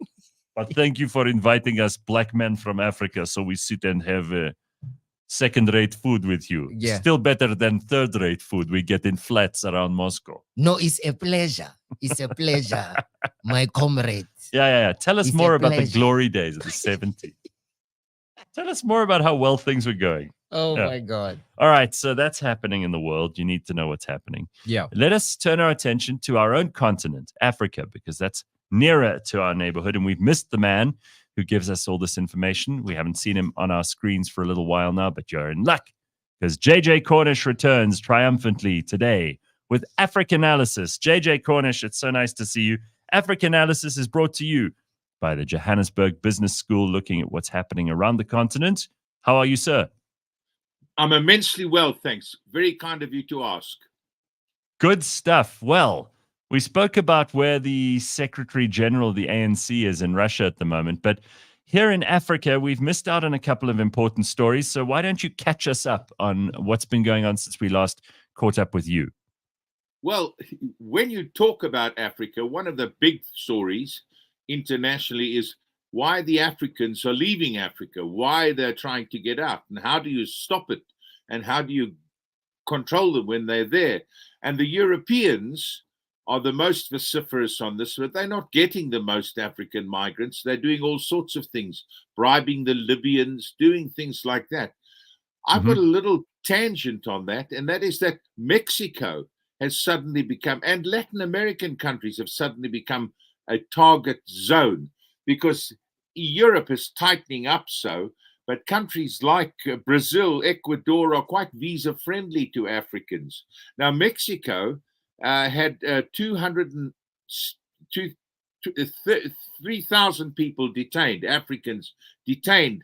But thank you for inviting us black men from Africa so we sit and have second-rate food with you. Yeah. Still better than third-rate food we get in flats around Moscow. No, it's a pleasure. It's a pleasure, my comrade. Yeah. Tell us more about the glory days of the 70s. Tell us more about how well things were going. Oh, my God. All right, so that's happening in the world. You need to know what's happening. Yeah. Let us turn our attention to our own continent, Africa, because that's nearer to our neighborhood, and we've missed the man who gives us all this information. We haven't seen him on our screens for a little while now, but you're in luck, because JJ Cornish returns triumphantly today with Africanlaysis. JJ Cornish, it's so nice to see you. Africanlaysis is brought to you by the Johannesburg Business School, looking at what's happening around the continent. How are you, sir? I'm immensely well, thanks. Very kind of you to ask. Good stuff. Well, we spoke about where the Secretary General of the ANC is in Russia at the moment, but here in Africa, we've missed out on a couple of important stories. So why don't you catch us up on what's been going on since we last caught up with you? Well, when you talk about Africa, one of the big stories internationally is why the Africans are leaving Africa, why they're trying to get out, and how do you stop it, and how do you control them when they're there. And the Europeans are the most vociferous on this, but they're not getting the most African migrants. They're doing all sorts of things, bribing the Libyans, doing things like that. I've got a little tangent on that, and that is that Mexico has suddenly become, and Latin American countries have suddenly become a target zone, because Europe is tightening up but countries like Brazil, Ecuador are quite visa-friendly to Africans. Now, Mexico had 3,000 people detained, Africans detained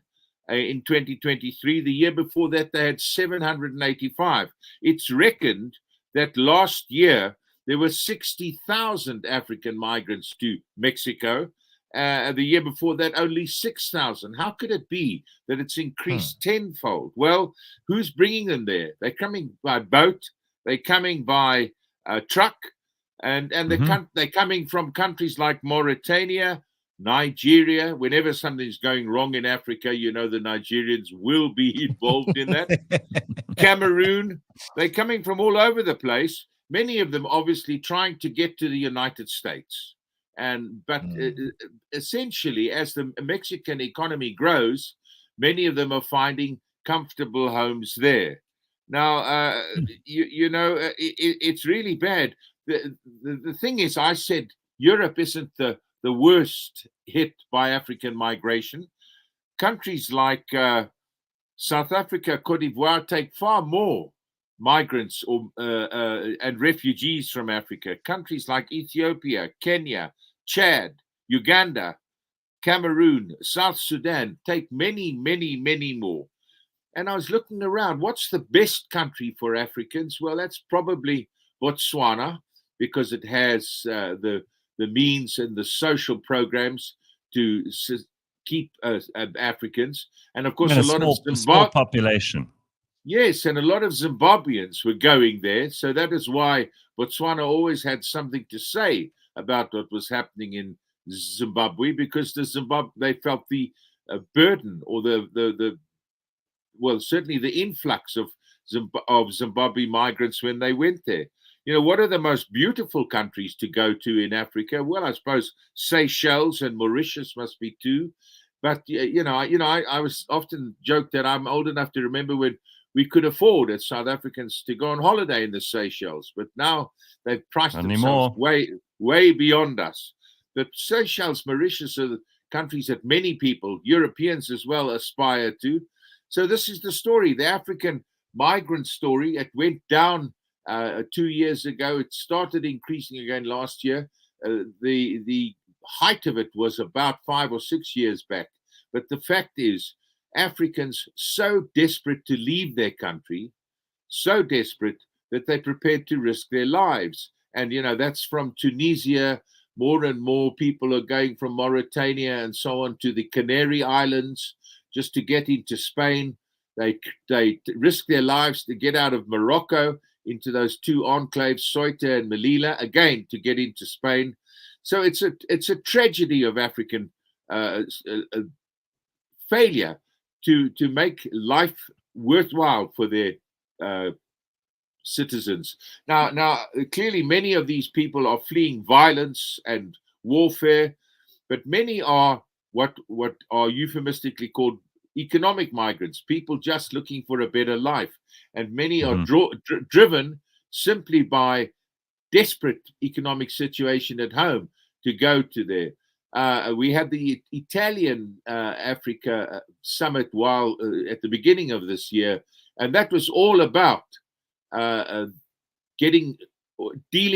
in 2023. The year before that, they had 785. It's reckoned that last year, there were 60,000 African migrants to Mexico. The year before that, only 6,000. How could it be that it's increased tenfold? Well, who's bringing them there? They're coming by boat. They're coming by truck. And they're coming from countries like Mauritania, Nigeria. Whenever something's going wrong in Africa, you know the Nigerians will be involved in that. Cameroon. They're coming from all over the place. Many of them obviously trying to get to the United States. But essentially, as the Mexican economy grows, many of them are finding comfortable homes there. Now, it's really bad. The thing is, I said Europe isn't the worst hit by African migration. Countries like South Africa, Cote d'Ivoire take far more migrants and refugees from Africa. Countries like Ethiopia, Kenya, Chad, Uganda, Cameroon, South Sudan take many, many, many more. And I was looking around, what's the best country for Africans? Well, that's probably Botswana, because it has the means and the social programs to keep Africans. And of course, and a lot of small population. Yes, and a lot of Zimbabweans were going there. So that is why Botswana always had something to say about what was happening in Zimbabwe, because they felt the burden, or well, certainly the influx of Zimbabwe migrants when they went there. You know, what are the most beautiful countries to go to in Africa? Well, I suppose Seychelles and Mauritius must be two. But I was often joked that I'm old enough to remember when we could afford as South Africans to go on holiday in the Seychelles, but now they've priced themselves way beyond us. But Seychelles, Mauritius are the countries that many people, Europeans as well, aspire to. So this is the story, the African migrant story. It went down 2 years ago. It started increasing again last year. The height of it was about 5 or 6 years back. But the fact is, Africans so desperate to leave their country, so desperate that they're prepared to risk their lives. And, that's from Tunisia. More and more people are going from Mauritania and so on to the Canary Islands just to get into Spain. They risk their lives to get out of Morocco into those two enclaves, Ceuta and Melilla, again to get into Spain. So it's a tragedy of African failure to make life worthwhile for their citizens. Now, clearly, many of these people are fleeing violence and warfare, but many are what are euphemistically called economic migrants, people just looking for a better life. And many are driven simply by desperate economic situation at home to go to there. We had the Italian Africa summit at the beginning of this year, and that was all about dealing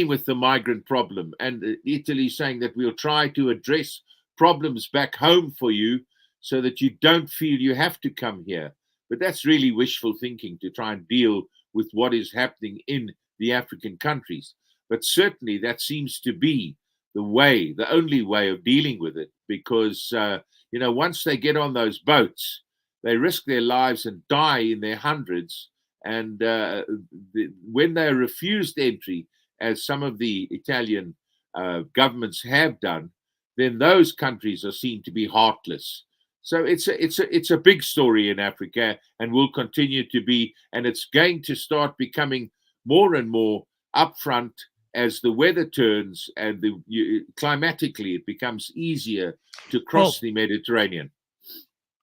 with the migrant problem. And Italy saying that we'll try to address problems back home for you so that you don't feel you have to come here. But that's really wishful thinking to try and deal with what is happening in the African countries. But certainly that seems to be the only way of dealing with it, because, once they get on those boats, they risk their lives and die in their hundreds. And when they're refused entry, as some of the Italian governments have done, then those countries are seen to be heartless. So it's a big story in Africa, and will continue to be, and it's going to start becoming more and more upfront as the weather turns and climatically it becomes easier to cross the Mediterranean.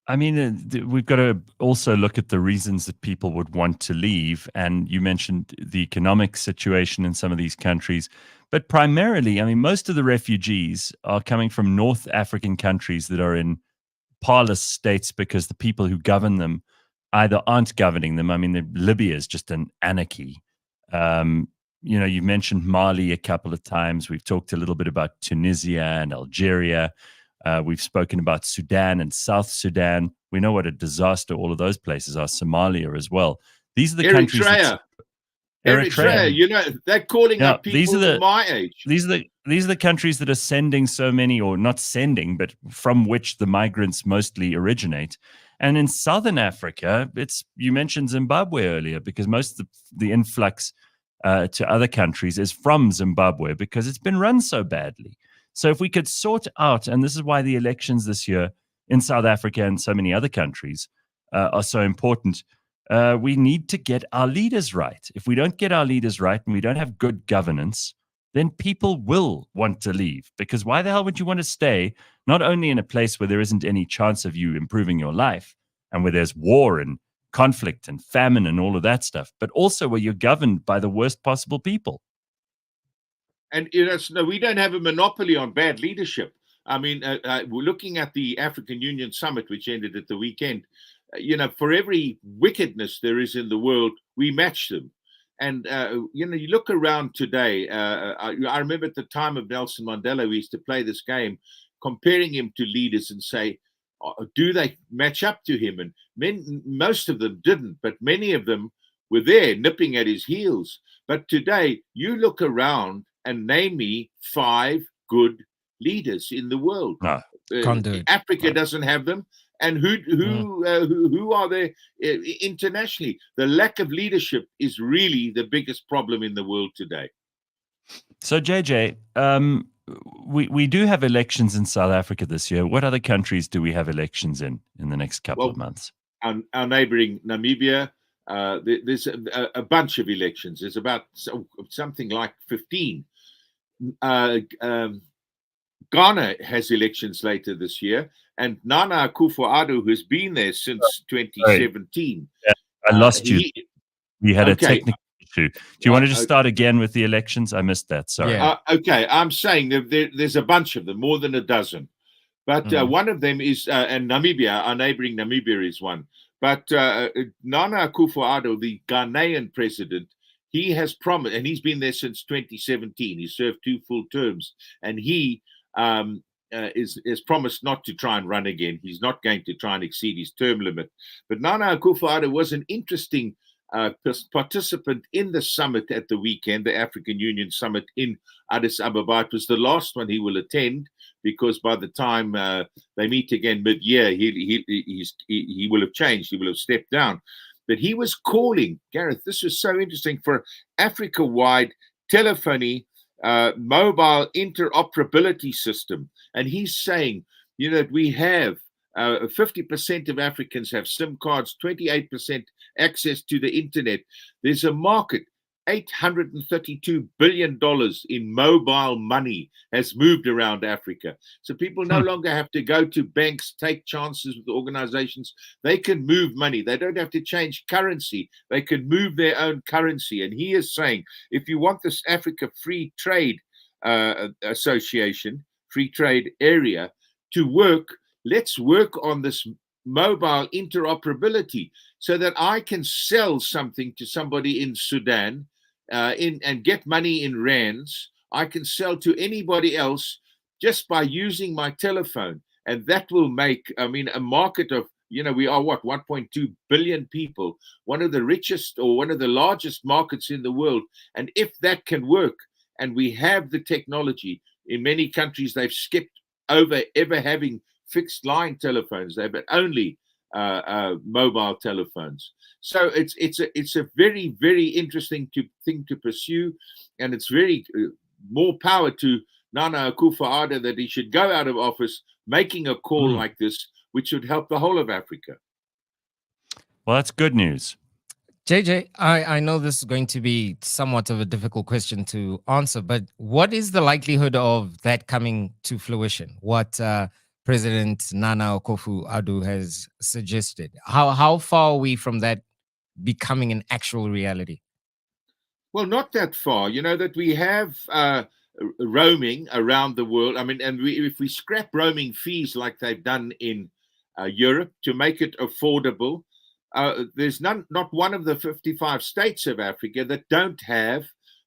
I mean, we've got to also look at the reasons that people would want to leave. And you mentioned the economic situation in some of these countries. But primarily, I mean, most of the refugees are coming from North African countries that are in parlous states because the people who govern them either aren't governing them. I mean, Libya is just an anarchy. You mentioned Mali a couple of times. We've talked a little bit about Tunisia and Algeria. We've spoken about Sudan and South Sudan. We know what a disaster all of those places are. Somalia as well. These are the countries. Eritrea. They're calling up people my age. These are the countries that are sending so many, or not sending, but from which the migrants mostly originate. And in Southern Africa, you mentioned Zimbabwe earlier, because most of the influx to other countries is from Zimbabwe, because it's been run so badly. So if we could sort out, and this is why the elections this year in South Africa and so many other countries are so important, we need to get our leaders right. If we don't get our leaders right and we don't have good governance, then people will want to leave. Because why the hell would you want to stay not only in a place where there isn't any chance of you improving your life and where there's war and conflict and famine and all of that stuff, but also where you're governed by the worst possible people? And we don't have a monopoly on bad leadership. I mean, we're looking at the African Union Summit, which ended at the weekend. For every wickedness there is in the world, we match them. And, you know, you look around today. I remember at the time of Nelson Mandela, we used to play this game, comparing him to leaders and say, do they match up to him? And most of them didn't, but many of them were there nipping at his heels. But today, you look around and name me 5 good leaders in the world. No, can't do it. Africa doesn't have them. And who are there internationally? The lack of leadership is really the biggest problem in the world today. So, JJ, we do have elections in South Africa this year. What other countries do we have elections in the next couple of months? Our neighboring Namibia, there's a bunch of elections. There's about something like 15. Ghana has elections later this year, and Nana Akufo-Addo, who's been there since 2017. Yeah, I lost you. We had a technical issue. Do you want to just start again with the elections? I missed that. Sorry. Yeah. Okay, I'm saying there's a bunch of them, more than a dozen. But one of them is, and Namibia, our neighboring Namibia is one. But Nana Akufo-Addo, the Ghanaian president, he has promised, and he's been there since 2017. He served 2 full terms, and he is promised not to try and run again. He's not going to try and exceed his term limit. But Nana Akufo-Addo was an interesting participant in the summit at the weekend, the African Union summit in Addis Ababa. It was the last one he will attend, because by the time they meet again mid-year, he will have changed. He will have stepped down. But he was calling, Gareth, this was so interesting, for Africa-wide telephony mobile interoperability system. And he's saying, you know, that we have 50% of Africans have SIM cards, 28% access to the internet. There's a market. $832 billion in mobile money has moved around Africa. So people no longer have to go to banks, take chances with organizations. They can move money. They don't have to change currency. They can move their own currency. And he is saying, if you want this Africa Free Trade Association, free trade area to work, let's work on this mobile interoperability so that I can sell something to somebody in Sudan and get money in rands. I can sell to anybody else just by using my telephone. And that will make, I mean, a market of, you know, we are what, 1.2 billion people, one of the richest or one of the largest markets in the world. And if that can work, and we have the technology, in many countries, they've skipped over ever having fixed line telephones. They've only mobile telephones. So it's a very, very interesting thing to pursue, and it's very more power to Nana Akufo-Addo that he should go out of office making a call like this, which would help the whole of Africa. Well, that's good news. JJ, I know this is going to be somewhat of a difficult question to answer, but what is the likelihood of that coming to fruition? What President Nana Akufo-Addo has suggested? How far are we from that becoming an actual reality? Well, not that far. You know that we have roaming around the world. I mean, and if we scrap roaming fees like they've done in Europe to make it affordable, there's not one of the 55 states of Africa that don't have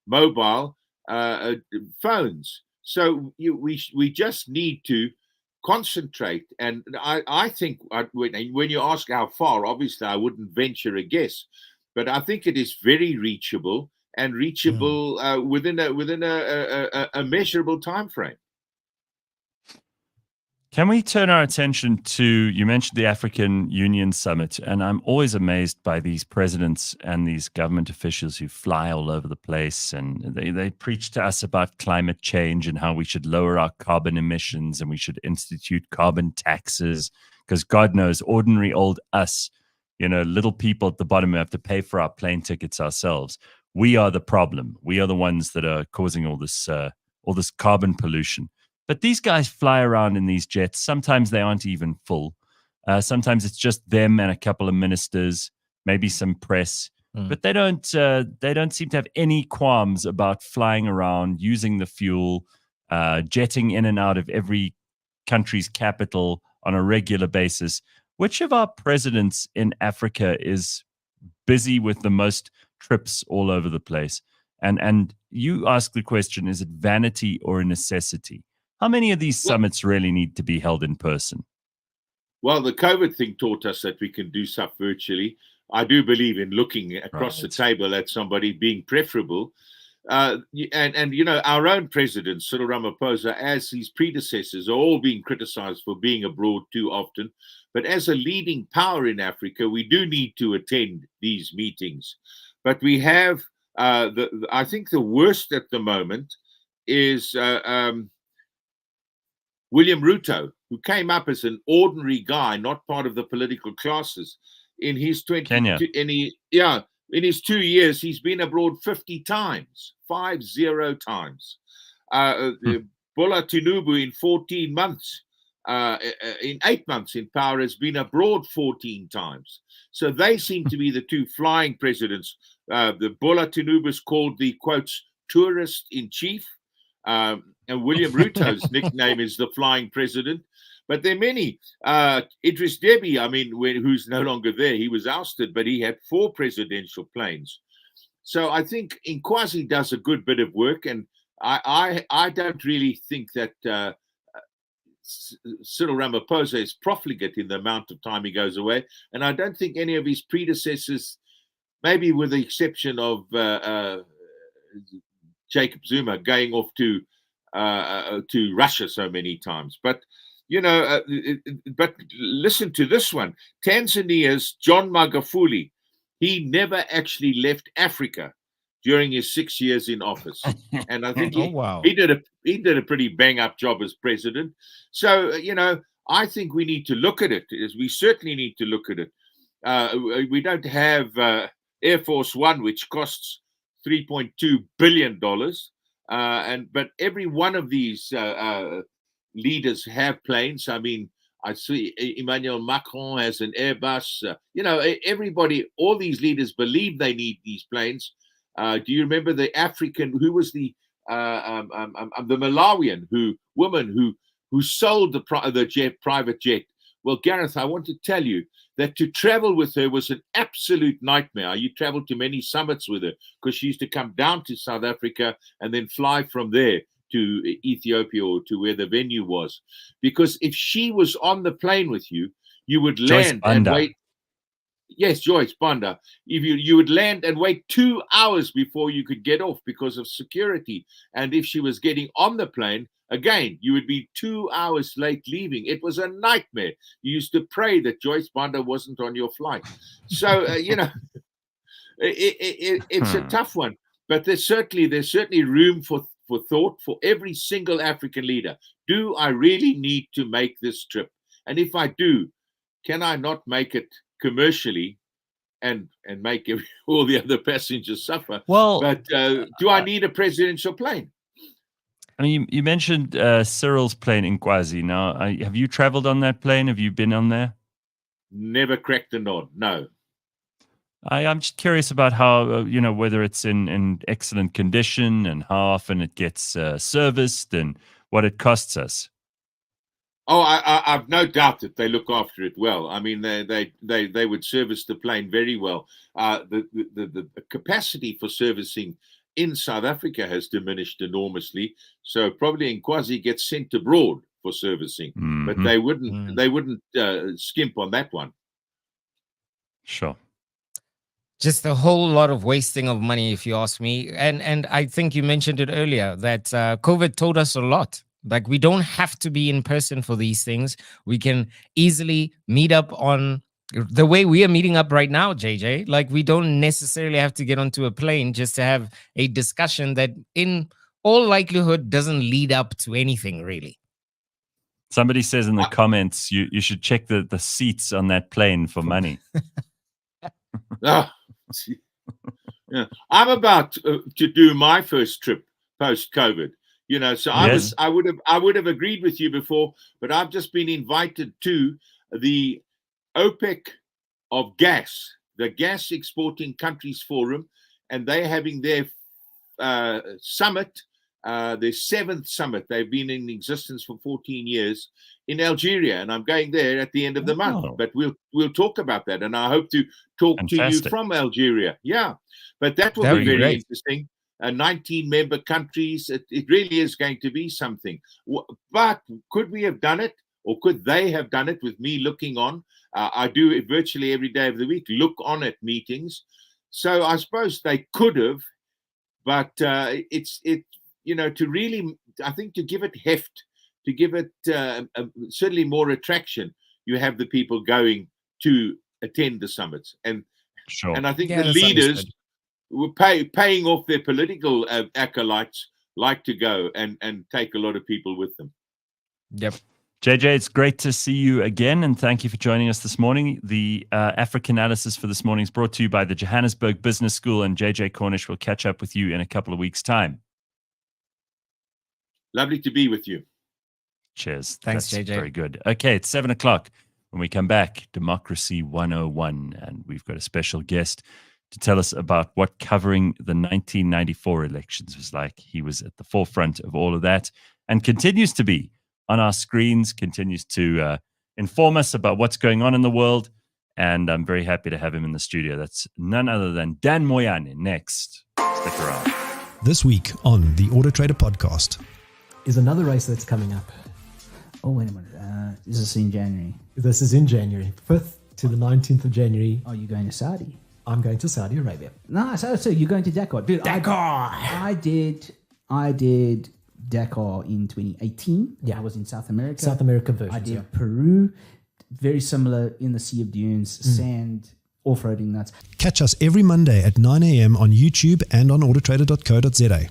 mobile phones. So we just need to concentrate. And I think when you ask how far, obviously I wouldn't venture a guess, but I think it is very reachable and reachable within a measurable time frame. Can we turn our attention to, you mentioned the African Union Summit, and I'm always amazed by these presidents and these government officials who fly all over the place, and they preach to us about climate change and how we should lower our carbon emissions and we should institute carbon taxes, because God knows, ordinary old us, you know, little people at the bottom who have to pay for our plane tickets ourselves. We are the problem. We are the ones that are causing all this carbon pollution. But these guys fly around in these jets. Sometimes they aren't even full. Sometimes it's just them and a couple of ministers, maybe some press. But they don't seem to have any qualms about flying around, using the fuel, jetting in and out of every country's capital on a regular basis. Which of our presidents in Africa is busy with the most trips all over the place. And you ask the question, is it vanity or a necessity? How many of these summits really need to be held in person? Well, the COVID thing taught us that we can do stuff virtually. I do believe in looking across the table at somebody being preferable. And you know, our own president, Cyril Ramaphosa, as his predecessors, are all being criticized for being abroad too often. But as a leading power in Africa, we do need to attend these meetings. But we have, I think the worst at the moment is William Ruto, who came up as an ordinary guy, not part of the political classes. In his in his 2 years, he's been abroad 50 times, 50 times. Bola Tinubu in 14 months, in 8 months in power, has been abroad 14 times. So they seem to be the two flying presidents. The Bola Tinubu is called the, quotes, tourist in chief. And William Ruto's nickname is the flying president. But there are many. Idris Deby, I mean, who's no longer there, he was ousted, but he had 4 presidential planes. So I think Nkwasi does a good bit of work, and I don't really think that Cyril Ramaphosa is profligate in the amount of time he goes away, and I don't think any of his predecessors, maybe with the exception of Jacob Zuma, going off to Russia so many times, but. You know, but listen to this one. Tanzania's John Magufuli, he never actually left Africa during his 6 years in office, and I think he did a pretty bang up job as president. So you know, I think we need to look at it. We certainly need to look at it. We don't have Air Force One, which costs $3.2 billion, but every one of these leaders have planes. I mean, I see Emmanuel Macron has an Airbus. You know, everybody, all these leaders believe they need these planes. Do you remember the African, who was the Malawian woman who sold the private jet? Well, Gareth, I want to tell you that to travel with her was an absolute nightmare. You traveled to many summits with her because she used to come down to South Africa and then fly from there to Ethiopia or to where the venue was. Because if she was on the plane with you, you would land and wait. Yes, Joyce Banda. If you would land and wait 2 hours before you could get off because of security. And if she was getting on the plane, again, you would be 2 hours late leaving. It was a nightmare. You used to pray that Joyce Banda wasn't on your flight. So, you know, it's a tough one. But there's certainly room for thought for every single African leader. Do I really need to make this trip? And if I do, can I not make it commercially and make all the other passengers suffer? Well, but do I need a presidential plane? I mean, you mentioned Cyril's plane in Nkwasi. Now, have you traveled on that plane? Have you been on there? Never cracked the nod. No. I'm just curious about how, you know, whether it's in excellent condition and how often it gets serviced and what it costs us. Oh, I've no doubt that they look after it well. I mean, they would service the plane very well. The capacity for servicing in South Africa has diminished enormously. So probably Nkwasi gets sent abroad for servicing, but they wouldn't skimp on that one. Sure. Just a whole lot of wasting of money, if you ask me. And I think you mentioned it earlier that COVID taught us a lot. Like, we don't have to be in person for these things. We can easily meet up on the way we are meeting up right now, JJ. Like, we don't necessarily have to get onto a plane just to have a discussion that in all likelihood doesn't lead up to anything really. Somebody says in the comments, you should check the seats on that plane for money. Yeah. I'm about to do my first trip post-COVID. You know, so yes. I would have agreed with you before, but I've just been invited to the OPEC of gas, the Gas Exporting Countries Forum, and they're having their summit, their 7th summit. They've been in existence for 14 years in Algeria, and I'm going there at the end of the month. But we'll talk about that, and I hope to talk to you from Algeria. Yeah, but that will be very interesting. 19 member countries. It really is going to be something. But could we have done it, or could they have done it with me looking on? I do it virtually every day of the week, look on at meetings. So I suppose they could have, but it's to really, I think, to give it heft, to give it certainly more attraction, you have the people going to attend the summits, and I think the leaders were paying off their political acolytes like to go and take a lot of people with them. Yep. JJ, it's great to see you again, and thank you for joining us this morning. The Africanlaysis for this morning is brought to you by the Johannesburg Business School, and JJ Cornish will catch up with you in a couple of weeks' time. Lovely to be with you. Cheers. Thanks, That's JJ. Very good. Okay, it's 7 o'clock. When we come back, Democracy 101, and we've got a special guest to tell us about what covering the 1994 elections was like. He was at the forefront of all of that and continues to be on our screens, continues to inform us about what's going on in the world. And I'm very happy to have him in the studio. That's none other than Dan Moyane next. Stick around. This week on the Auto Trader podcast is another race that's coming up. Oh, wait a minute. Is this in January? This is in January, 5th to the 19th of January. Are you going to Saudi? I'm going to Saudi Arabia. No, so you're going to Dakar. Dude, Dakar! I did Dakar in 2018. Yeah. I was in South America. South American version. I did Peru. Very similar in the Sea of Dunes, sand, off-roading nuts. Catch us every Monday at 9 a.m. on YouTube and on autotrader.co.za.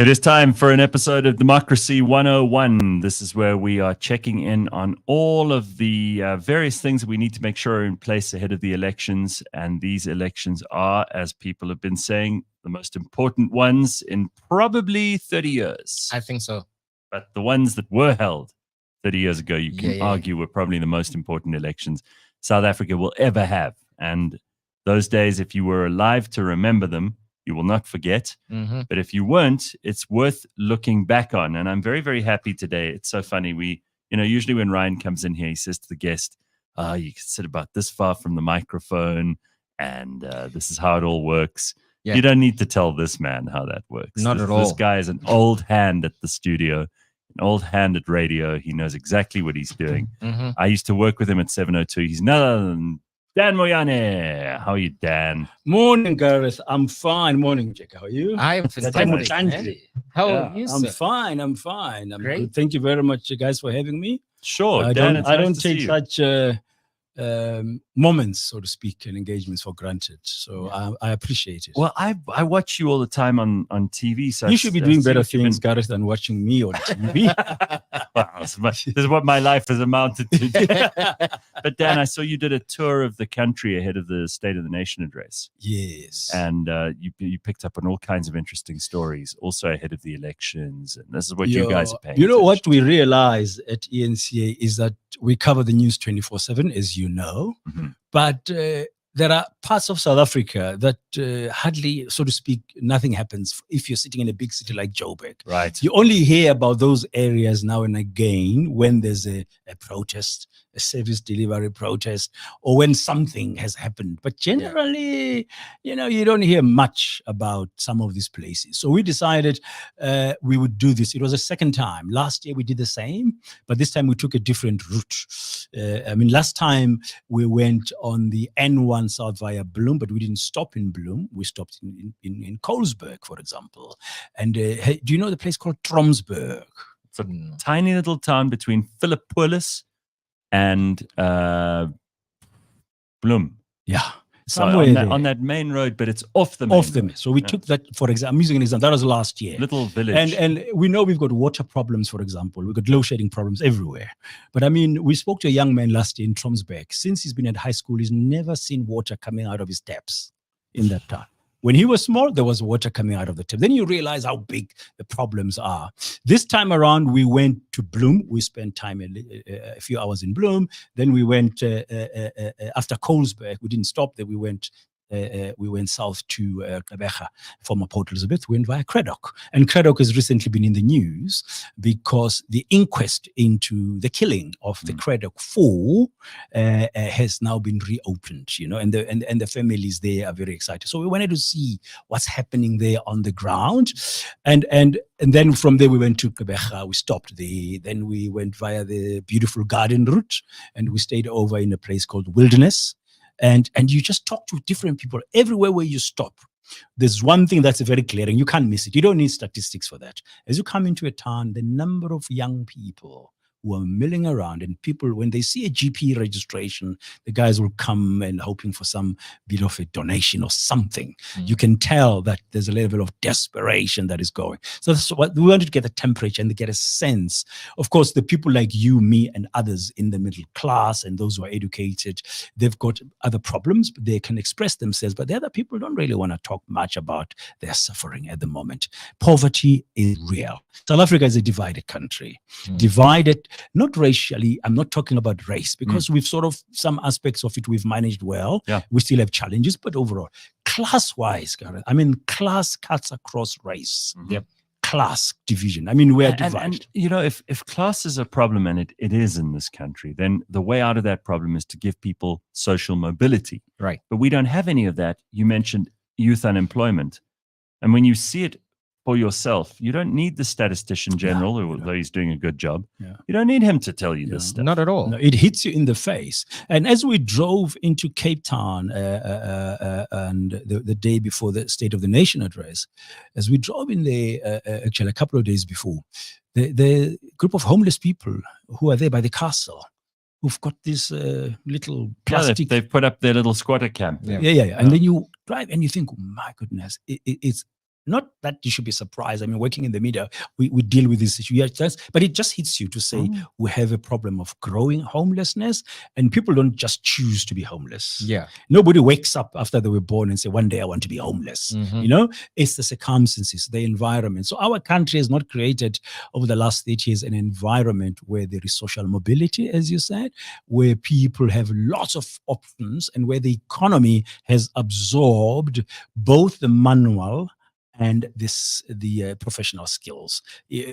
It is time for an episode of Democracy 101. This is where we are checking in on all of the various things that we need to make sure are in place ahead of the elections. And these elections are, as people have been saying, the most important ones in probably 30 years. I think so. But the ones that were held 30 years ago, you can argue were probably the most important elections South Africa will ever have. And those days, if you were alive to remember them, You will not forget. Mm-hmm. But if you weren't, it's worth looking back on. And I'm very, very happy today. It's so funny. Usually when Ryan comes in here, he says to the guest, you can sit about this far from the microphone, and this is how it all works. Yeah. You don't need to tell this man how that works. Not at all. This guy is an old hand at the studio, an old hand at radio. He knows exactly what he's doing. Mm-hmm. I used to work with him at 702. He's none other than Dan Moyane. How are you, Dan? Morning, Gareth. I'm fine. Morning, Jack. How are you? I am fantastic. man. How are you, I'm sir? fine. I'm Great. good. Thank you very much, guys, for having me. Sure, I Dan. don't take such moments, so to speak, and engagements for granted. So I appreciate it. Well, I watch you all the time on TV. So you should be doing better things, Gareth, than watching me on TV. Wow, this is what my life has amounted to. But Dan, I saw you did a tour of the country ahead of the State of the Nation address. Yes. And you picked up on all kinds of interesting stories, also ahead of the elections. And this is what you guys are paying You know attention what to. we realize at ENCA is that we cover the news 24/7, as you know, but there are parts of South Africa that hardly, so to speak, nothing happens if you're sitting in a big city like Joburg. Right. You only hear about those areas now and again when there's a protest, a service delivery protest, or when something has happened. But generally, you don't hear much about some of these places. So we decided we would do this. It was a second time. Last year we did the same, but this time we took a different route. Last time we went on the N1 south via Bloem, but we didn't stop in Bloem. We stopped in Colesberg, for example. And do you know the place called Tromsburg? It's a tiny little town between Philippolis and Bloem. Yeah. So Somewhere on that main road, but it's off the main road. So we took that, for example, I'm using an example. That was last year. Little village. And we know we've got water problems, for example. We've got load shedding problems everywhere. But we spoke to a young man last year in Tromsburg. Since he's been at high school, he's never seen water coming out of his taps in that town. When he was small, there was water coming out of the tap. Then you realize how big the problems are. This time around, we went to Bloem. We spent time a few hours in Bloem. Then we went after Colesberg. We didn't stop there. We went south to Gqeberha, former Port Elizabeth, went via Craddock. And Craddock has recently been in the news because the inquest into the killing of the Craddock Four has now been reopened, and the families there are very excited. So we wanted to see what's happening there on the ground. And then from there we went to Gqeberha. We stopped there. Then we went via the beautiful garden route, and we stayed over in a place called Wilderness. And you just talk to different people everywhere where you stop. There's one thing that's very clear, and you can't miss it. You don't need statistics for that. As you come into a town, the number of young people who are milling around, and people, when they see a GP registration, the guys will come and hoping for some bit of a donation or something. You can tell that there's a level of desperation that is going. So that's what we wanted to get a temperature and to get a sense. Of course, the people like you, me, and others in the middle class and those who are educated, they've got other problems, but they can express themselves. But the other people don't really want to talk much about their suffering at the moment. Poverty is real. South Africa is a divided country. Divided, not racially. I'm not talking about race, because we've sort of, some aspects of it we've managed well. Yeah. We still have challenges, but overall, class-wise, Gareth, class cuts across race. Yep. Class division. We're divided. And if class is a problem, and it is in this country, then the way out of that problem is to give people social mobility. Right. But we don't have any of that. You mentioned youth unemployment. And when you see it for yourself, you don't need the statistician general, although he's doing a good job. Yeah. You don't need him to tell you this stuff. Not at all. No, it hits you in the face. And as we drove into Cape Town and the day before the State of the Nation address, as we drove in there, actually a couple of days before, the group of homeless people who are there by the castle, who've got this little plastic. They've put up their little squatter camp. Yeah. And then you drive and you think, oh, my goodness, it's Not that you should be surprised. I mean, working in the media, we deal with this situation, but it just hits you to say we have a problem of growing homelessness, and people don't just choose to be homeless. Yeah. Nobody wakes up after they were born and say, one day I want to be homeless. You know, it's the circumstances, the environment. So our country has not created over the last 30 years an environment where there is social mobility, as you said, where people have lots of options, and where the economy has absorbed both the manual and the professional skills,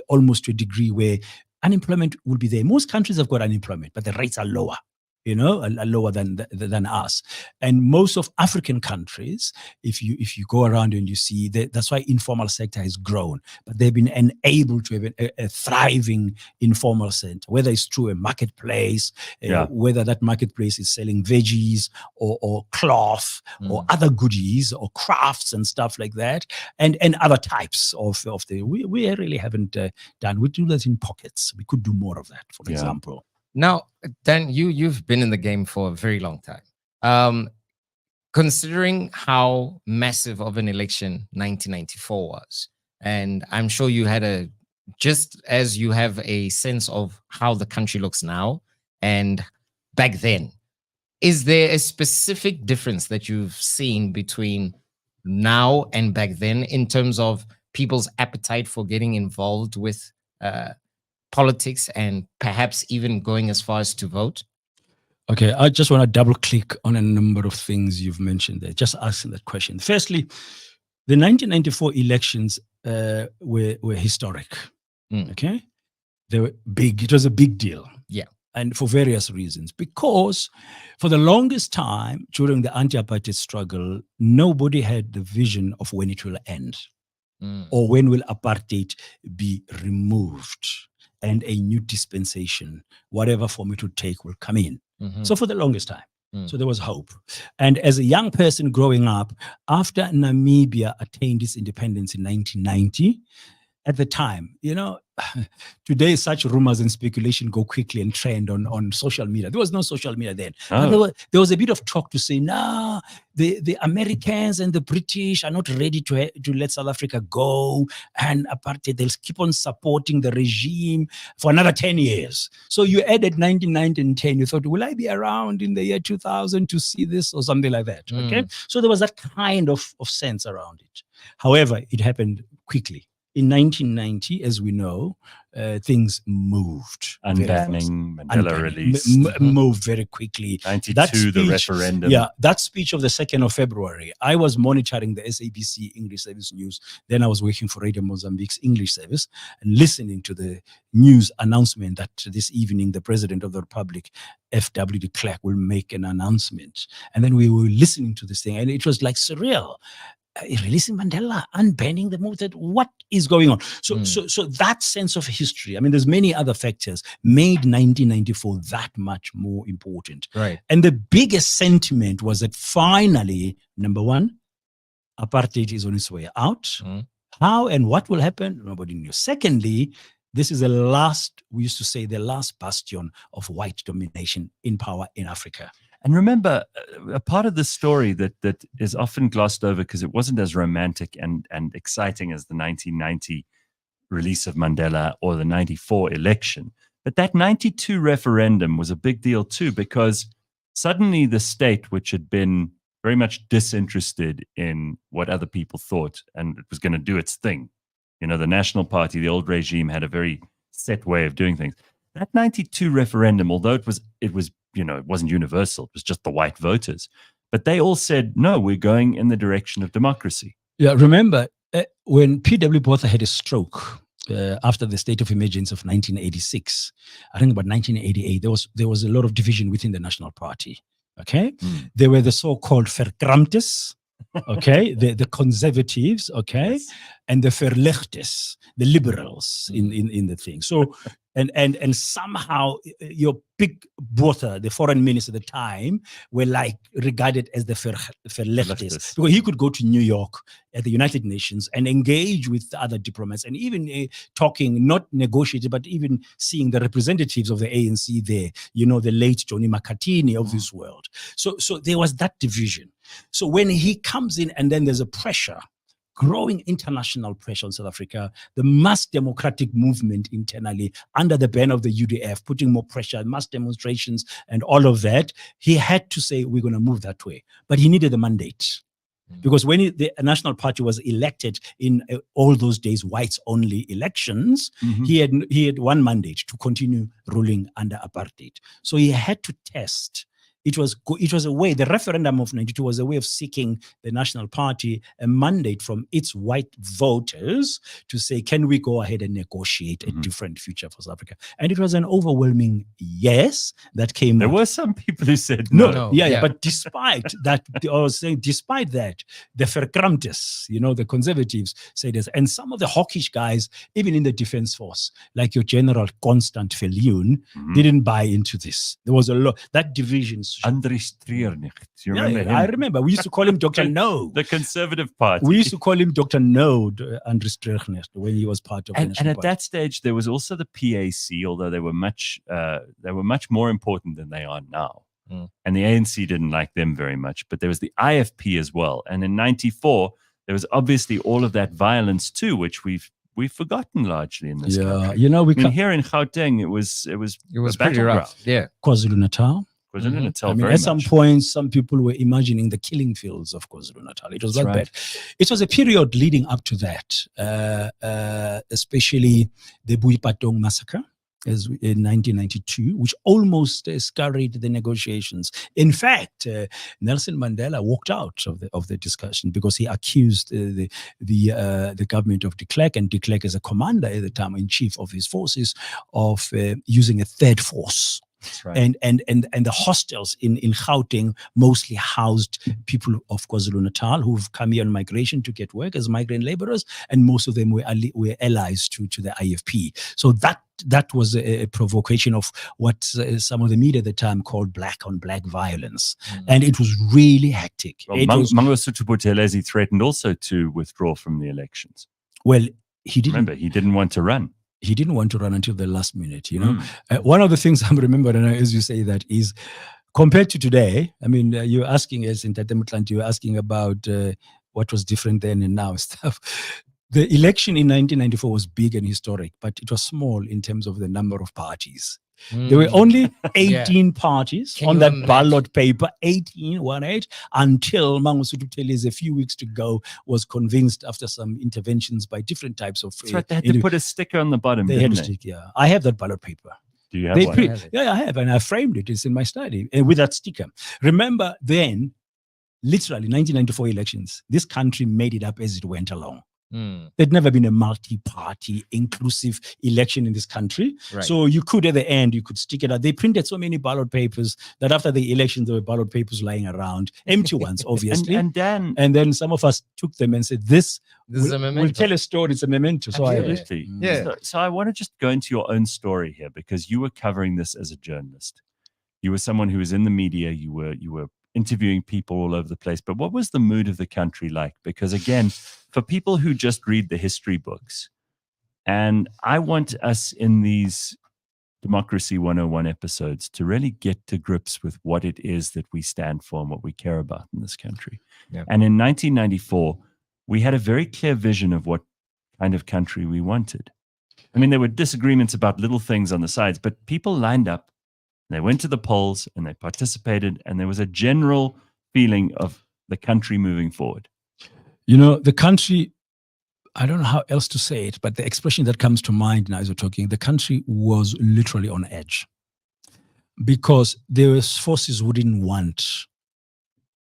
almost to a degree where unemployment will be there. Most countries have got unemployment, but the rates are lower, you know, are lower than us. And most of African countries, if you go around and you see that's why informal sector has grown, but they've been enabled to have a thriving informal sector, whether it's through a marketplace, whether that marketplace is selling veggies or cloth or other goodies or crafts and stuff like that, and other types of we really haven't done. We do that in pockets. We could do more of that, for example. Now, Dan, you've been in the game for a very long time. Considering how massive of an election 1994 was, and I'm sure you had just as you have a sense of how the country looks now and back then, is there a specific difference that you've seen between now and back then in terms of people's appetite for getting involved with politics and perhaps even going as far as to vote? Okay, I just want to double click on a number of things you've mentioned there, just asking that question. Firstly, the 1994 elections were historic. Okay, they were big. It was a big deal. Yeah. And for various reasons, because for the longest time during the anti-apartheid struggle, nobody had the vision of when it will end or when will apartheid be removed and a new dispensation, whatever form it would take, will come in. So for the longest time. So there was hope. And as a young person growing up, after Namibia attained its independence in 1990, at the time, you know, today such rumors and speculation go quickly and trend on social media. There was no social media then. There was a bit of talk to say, nah, the Americans and the British are not ready to let South Africa go, and apartheid, they'll keep on supporting the regime for another 10 years. So you added 1990 and 10, you thought, will I be around in the year 2000 to see this or something like that? Okay. So there was that kind of sense around it. However, it happened quickly. In 1990, as we know, things moved. Unbanning, Mandela release. Moved very quickly. 92, the referendum. Yeah, that speech of the 2nd of February, I was monitoring the SABC English Service News. Then I was working for Radio Mozambique's English Service and listening to the news announcement that this evening the President of the Republic, F.W. de Klerk, will make an announcement. And then we were listening to this thing, and it was like surreal. Releasing Mandela, unbanning the movement. What is going on? So that sense of history, I mean, there's many other factors, made 1994 that much more important. Right. And the biggest sentiment was that finally, number one, apartheid is on its way out. How and what will happen? Nobody knew. Secondly, this is the last bastion of white domination in power in Africa. And remember, a part of the story that is often glossed over because it wasn't as romantic and exciting as the 1990 release of Mandela or the 94 election. But that 92 referendum was a big deal too, because suddenly the state, which had been very much disinterested in what other people thought and it was going to do its thing. You know, the National Party, the old regime, had a very set way of doing things. That 92 referendum, although it was you know, it wasn't universal, it was just the white voters, but they all said, no, we're going in the direction of democracy. Yeah, remember when P.W. Botha had a stroke after the state of emergency of 1986, I think about 1988, there was a lot of division within the National Party. Okay, there were the so-called Verkramtes, okay, the conservatives, okay, yes, and the Verlichtes, the liberals in the thing. So and somehow your big Botha, the foreign minister at the time, were like regarded as the Verlichtes, because he could go to New York at the United Nations and engage with the other diplomats and even talking, not negotiating, but even seeing the representatives of the ANC there, you know, the late Johnny Makatini of this world. So there was that division. So when he comes in and then there's a pressure growing international pressure on South Africa, the mass democratic movement internally under the ban of the UDF, putting more pressure, mass demonstrations and all of that, he had to say, we're going to move that way. But he needed a mandate. Because when the National Party was elected in all those days, whites-only elections, he had one mandate to continue ruling under apartheid. So he had to test. It was a way, the referendum of 92 was a way of seeking the National Party a mandate from its white voters to say, can we go ahead and negotiate a different future for South Africa? And it was an overwhelming yes that came. There were some people who said no. Yeah. But despite that, I was saying, despite that, the Verkramptes, the conservatives said this. And some of the hawkish guys, even in the defense force, like your General Constant Viljoen, didn't buy into this. There was a lot, that division. Andries Treurnig. Do you remember him? I remember. We used to call him Dr. No. The Conservative Party. We used to call him Dr. No, Andries Treurnig, when he was part of the National And at Party. that stage, there was also the PAC, although they were much more important than they are now. And the ANC didn't like them very much. But there was the IFP as well. And in 94, there was obviously all of that violence too, which we've forgotten largely in this country. Here in Gauteng, it was pretty rough. Yeah. KwaZulu-Natal. At some point, some people were imagining the killing fields of KwaZulu-Natal. It was that bad. It was a period leading up to that, especially the Boipatong massacre in 1992, which almost scurried the negotiations. In fact, Nelson Mandela walked out of the discussion because he accused the government of de Klerk, and de Klerk as a commander at the time, in chief of his forces, of using a third force. Right. And the hostels in Gauteng mostly housed people of KwaZulu-Natal who've come here on migration to get work as migrant laborers, and most of them were allies to the IFP. So that was a provocation of what some of the media at the time called black on black violence. And it was really hectic. Well, Mangosuthu Buthelezi threatened also to withdraw from the elections. Well, he didn't. Remember, he didn't want to run. He didn't want to run until the last minute, One of the things I'm remembering as you say that is, compared to today, I mean, you're asking us in Motlanthe, you're asking about what was different then and now stuff. The election in 1994 was big and historic, but it was small in terms of the number of parties. There were only 18 parties on that ballot paper, 18, until Mangosuthu Buthelezi, a few weeks to go, was convinced after some interventions by different types of... That's right, they had to put a sticker on the bottom, They had a sticker, yeah. I have that ballot paper. Do you have one? Yeah, I have, and I framed it. It's in my study with that sticker. Remember then, literally 1994 elections, this country made it up as it went along. There'd never been a multi-party inclusive election in this country. Right. So you could, at the end, you could stick it out. They printed so many ballot papers that after the election, there were ballot papers lying around, empty ones, obviously. and then some of us took them and said, this is a memento. We'll tell a story. It's a memento. So Absolutely. So I want to just go into your own story here, because you were covering this as a journalist. You were someone who was in the media. You were interviewing people all over the place. But what was the mood of the country like? Because again, for people who just read the history books, and I want us in these Democracy 101 episodes to really get to grips with what it is that we stand for and what we care about in this country. Yeah. And in 1994, we had a very clear vision of what kind of country we wanted. I mean, there were disagreements about little things on the sides, but people lined up. They went to the polls and they participated, and there was a general feeling of the country moving forward. The country, I don't know how else to say it, but the expression that comes to mind now as we're talking, the country was literally on edge, because there were forces who didn't want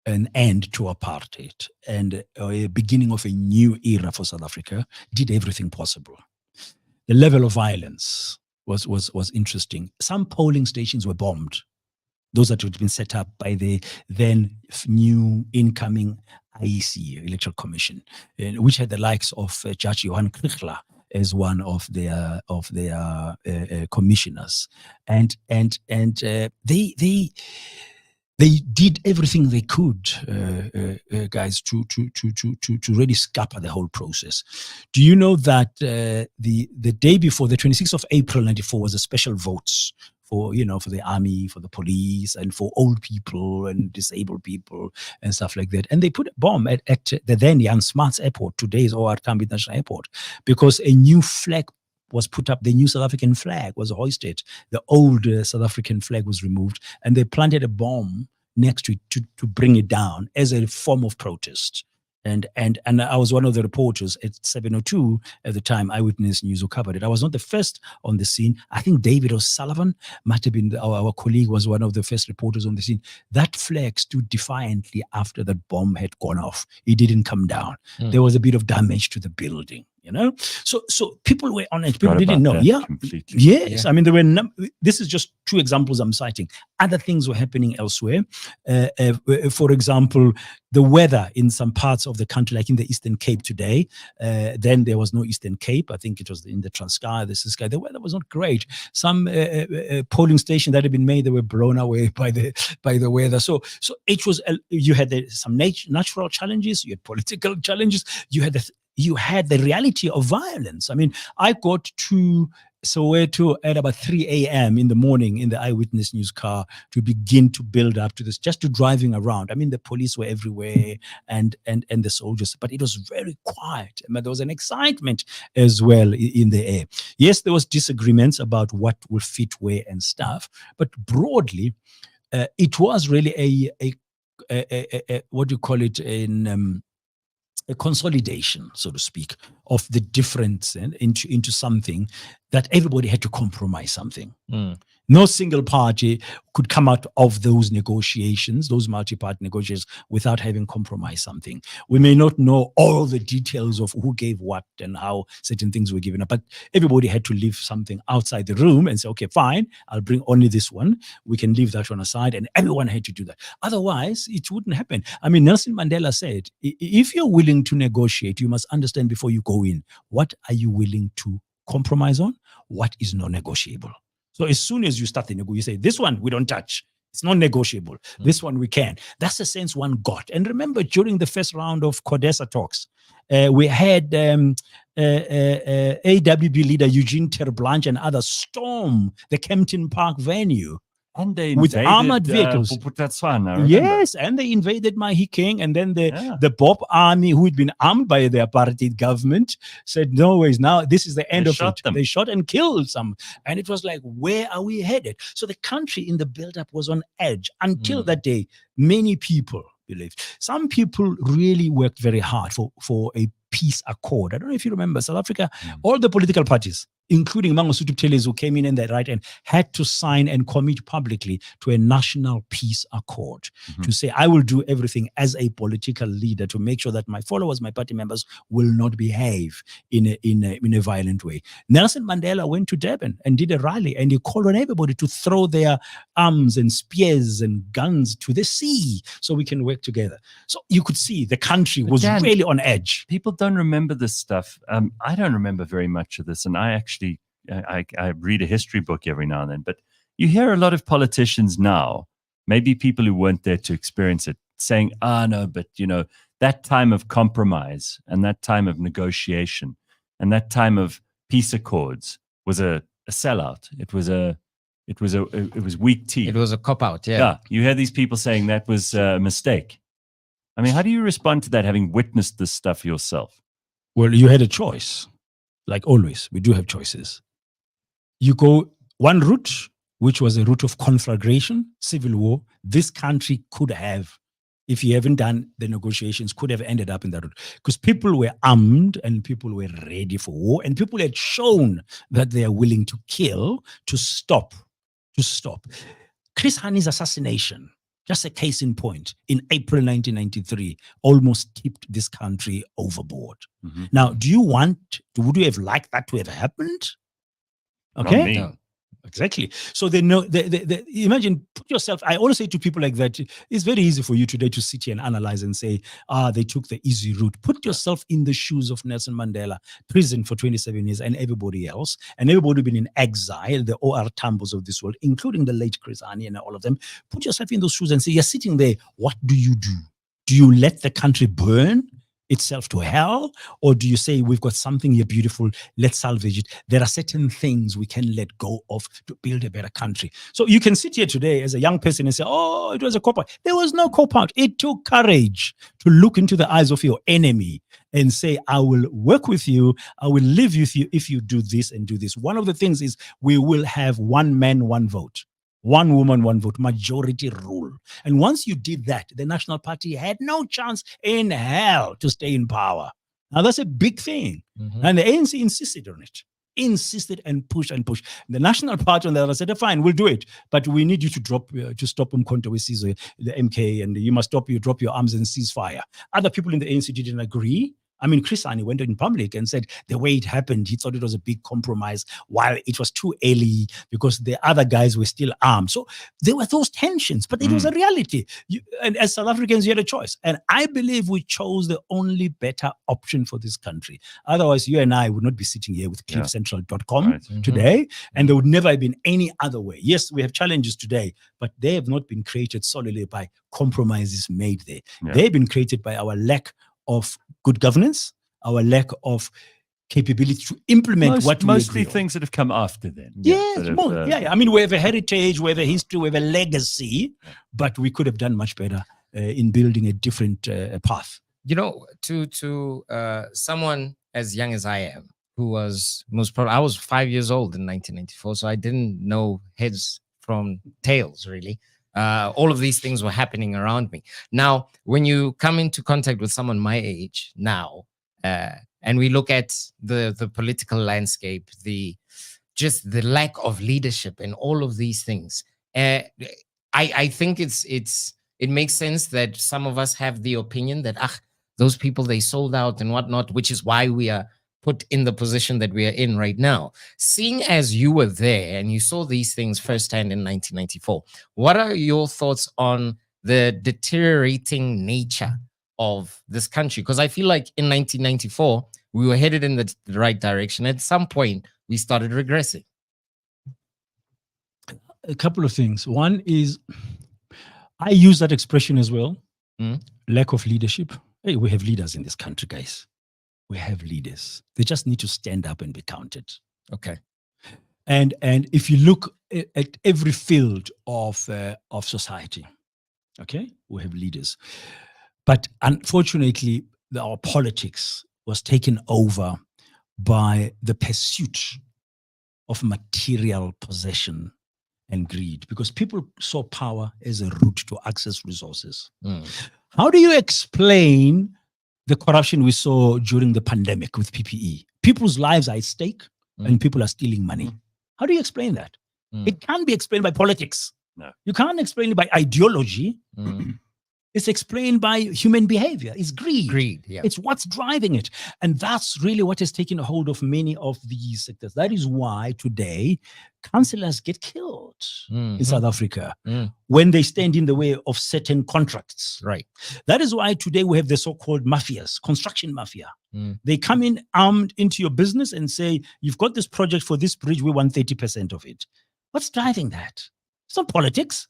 an end to apartheid and a beginning of a new era for South Africa, did everything possible. The level of violence was interesting. Some polling stations were bombed. Those that had been set up by the then new incoming IEC, Electoral Commission, which had the likes of Judge Johan Krichler as one of their commissioners, and they did everything they could, guys, to really scupper the whole process. Do you know that the day before, the 26th of April 94, was a special votes for the army, for the police, and for old people and disabled people and stuff like that. And they put a bomb at the then Jan Smuts Airport, today's OR Tambo International Airport, because a new flag was put up. The new South African flag was hoisted. The old South African flag was removed, and they planted a bomb next to it to bring it down as a form of protest. And I was one of the reporters at 702 at the time. Eyewitness News who covered it. I was not the first on the scene. I think David O'Sullivan might have been our colleague, was one of the first reporters on the scene. That flag stood defiantly after that bomb had gone off. It didn't come down. There was a bit of damage to the building. So people were on it. People didn't know. Yeah, completely. Yes. I mean, there were. This is just two examples I'm citing. Other things were happening elsewhere. For example, the weather in some parts of the country, like in the Eastern Cape today. Then there was no Eastern Cape. I think it was in the Transkei, the Ciskei. The weather was not great. Some polling stations that had been made, they were blown away by the weather. So it was. You had some natural challenges. You had political challenges. You had the reality of violence. I mean, I got to Soweto at about 3 a.m. in the morning in the Eyewitness News car to begin to build up to this, just to driving around. I mean, the police were everywhere and the soldiers, but it was very quiet. I mean, there was an excitement as well in the air. Yes, there was disagreements about what will fit where and stuff, but broadly, it was really a what do you call it, a consolidation, so to speak, of the difference into something that everybody had to compromise something. No single party could come out of those negotiations, those multi-party negotiations, without having compromised something. We may not know all the details of who gave what and how certain things were given up, but everybody had to leave something outside the room and say, okay, fine, I'll bring only this one. We can leave that one aside, and everyone had to do that. Otherwise, it wouldn't happen. I mean, Nelson Mandela said, if you're willing to negotiate, you must understand before you go in, what are you willing to compromise on? What is non-negotiable? So as soon as you start the negotiation, you say, this one we don't touch. It's not negotiable. This one we can. That's the sense one got. And remember, during the first round of CODESA talks, we had AWB leader Eugene Terblanche and others storm the Kempton Park venue. And they with armored vehicles. Yes, and they invaded Mahikeng, and then the Bob army, who had been armed by the apartheid government, said, no ways, now this is the end of it. They shot and killed some. And it was like, where are we headed? So the country in the build-up was on edge. Until that day, many people believed. Some people really worked very hard for a peace accord. I don't know if you remember, South Africa, all the political parties, including Mangosuthu Buthelezi, who came in that right end, had to sign and commit publicly to a national peace accord to say, I will do everything as a political leader to make sure that my followers, my party members, will not behave in a violent way. Nelson Mandela went to Durban and did a rally, and he called on everybody to throw their arms and spears and guns to the sea so we can work together. So you could see the country was really on edge. People don't remember this stuff. I don't remember very much of this, and I read a history book every now and then, but you hear a lot of politicians now, maybe people who weren't there to experience it, saying, no, but that time of compromise and that time of negotiation and that time of peace accords was a sellout. It was weak tea. It was a cop-out, Yeah, you hear these people saying that was a mistake. I mean, how do you respond to that, having witnessed this stuff yourself? Well, you had a choice. Like always, we do have choices. You go one route, which was a route of conflagration, civil war. This country could have, if you haven't done the negotiations, could have ended up in that route. Because people were armed and people were ready for war, and people had shown that they are willing to kill to stop. Chris Hani's assassination, just a case in point, in April 1993, almost tipped this country overboard. Now, would you have liked that to have happened? Okay. Not me. No. Exactly. So they know, imagine, put yourself, I always say to people like that, it's very easy for you today to sit here and analyze and say, they took the easy route. Put yourself in the shoes of Nelson Mandela, prison for 27 years, and everybody else, and everybody been in exile, the OR Tambos of this world, including the late Chris Hani and all of them. Put yourself in those shoes and say, you're sitting there, what do? Do you let the country burn itself to hell? Or do you say we've got something here beautiful, let's salvage it? There are certain things we can let go of to build a better country. So you can sit here today as a young person and say, oh, it was a cop out. There was no cop out. It took courage to look into the eyes of your enemy and say, I will work with you, I will live with you if you do this and do this. One of the things is we will have one man, one vote. One woman, one vote, majority rule. And once you did that, the National Party had no chance in hell to stay in power. Now, that's a big thing. And the ANC insisted on it. Insisted and pushed and pushed. The National Party on the other said, fine, we'll do it. But we need you to drop, to stop Umkhonto weSizwe, the MK, and you must drop your arms and cease fire. Other people in the ANC didn't agree. I mean, Chris Hani went in public and said the way it happened, he thought it was a big compromise while it was too early because the other guys were still armed. So there were those tensions, but it was a reality. And as South Africans, you had a choice. And I believe we chose the only better option for this country. Otherwise, you and I would not be sitting here with cliffcentral.com today, and there would never have been any other way. Yes, we have challenges today, but they have not been created solely by compromises made there. They've been created by our lack of good governance, our lack of capability to implement mostly things that have come after then. I mean, we have a heritage, we have a history, we have a legacy, but we could have done much better in building a different path. You know, to someone as young as I am, who was I was 5 years old in 1994, so I didn't know heads from tails, really. All of these things were happening around me. Now, when you come into contact with someone my age now, and we look at the political landscape, just the lack of leadership and all of these things, I think it makes sense that some of us have the opinion that those people, they sold out and whatnot, which is why we are put in the position that we are in right now. Seeing as you were there and you saw these things firsthand in 1994, what are your thoughts on the deteriorating nature of this country? Because I feel like in 1994, we were headed in the right direction. At some point, we started regressing. A couple of things. One is, I use that expression as well, lack of leadership. Hey, we have leaders in this country, guys. We have leaders. They just need to stand up and be counted. Okay. And if you look at every field of society, okay, we have leaders. But unfortunately, our politics was taken over by the pursuit of material possession and greed, because people saw power as a route to access resources. How do you explain the corruption we saw during the pandemic with PPE? People's lives are at stake and people are stealing money. How do you explain that? It can't be explained by politics. No. You can't explain it by ideology. It's explained by human behavior. It's greed. Greed, yeah. It's what's driving it. And that's really what has taken a hold of many of these sectors. That is why today councillors get killed in South Africa when they stand in the way of certain contracts. Right. That is why today we have the so-called mafias, construction mafia. They come in armed into your business and say, you've got this project for this bridge, we want 30% of it. What's driving that? It's not politics.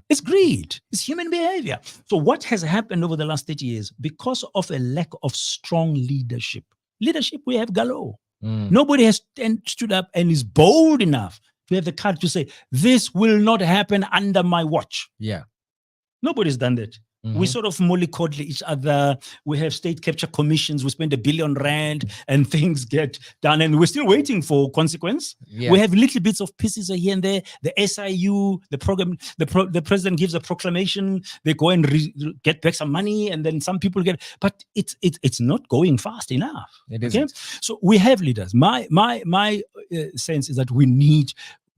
It's greed. It's human behavior. So what has happened over the last 30 years? Because of a lack of strong leadership. Leadership, we have galore. Nobody has stood up and is bold enough to have the courage to say, this will not happen under my watch. Yeah. Nobody's done that. We sort of mollycoddle each other. We have state capture commissions. We spend R1 billion and things get done. And we're still waiting for consequence. Yeah. We have little bits of pieces here and there. The SIU, the program, the president gives a proclamation. They go and get back some money, and then some people get. But it's not going fast enough. It isn't. Okay? So we have leaders. My sense is that we need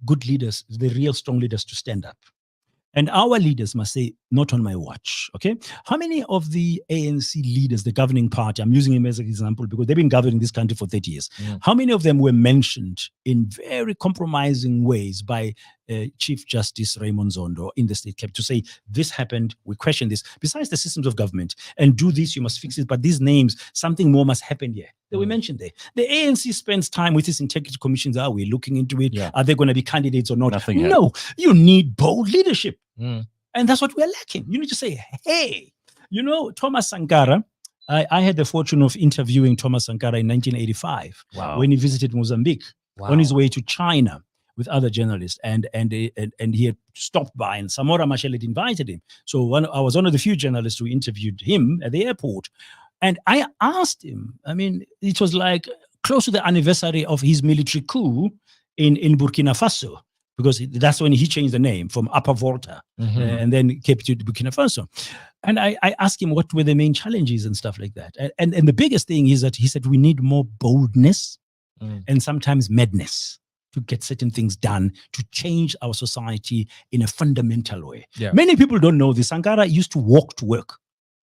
good leaders, the real strong leaders, to stand up. And our leaders must say, not on my watch, okay? How many of the ANC leaders, the governing party, I'm using him as an example because they've been governing this country for 30 years. How many of them were mentioned in very compromising ways by Chief Justice Raymond Zondo in the state cap to say, this happened, we question this, besides the systems of government, and do this, you must fix it, but these names, something more must happen here. They were mentioned there. The ANC spends time with its integrity commissions. Are we looking into it? Yeah. Are they going to be candidates or not? No, you need bold leadership. And that's what we're lacking. You need to say, hey, Thomas Sankara I had the fortune of interviewing Thomas Sankara in 1985 when he visited Mozambique on his way to China with other journalists, and he had stopped by, and Samora Machel had invited him. So I was one of the few journalists who interviewed him at the airport, and I asked him. I mean, it was like close to the anniversary of his military coup in Burkina Faso, because that's when he changed the name from Upper Volta and then kept it to Burkina Faso. And I asked him what were the main challenges and stuff like that. And the biggest thing is that he said we need more boldness and sometimes madness to get certain things done, to change our society in a fundamental way. Yeah. Many people don't know this. Sankara used to walk to work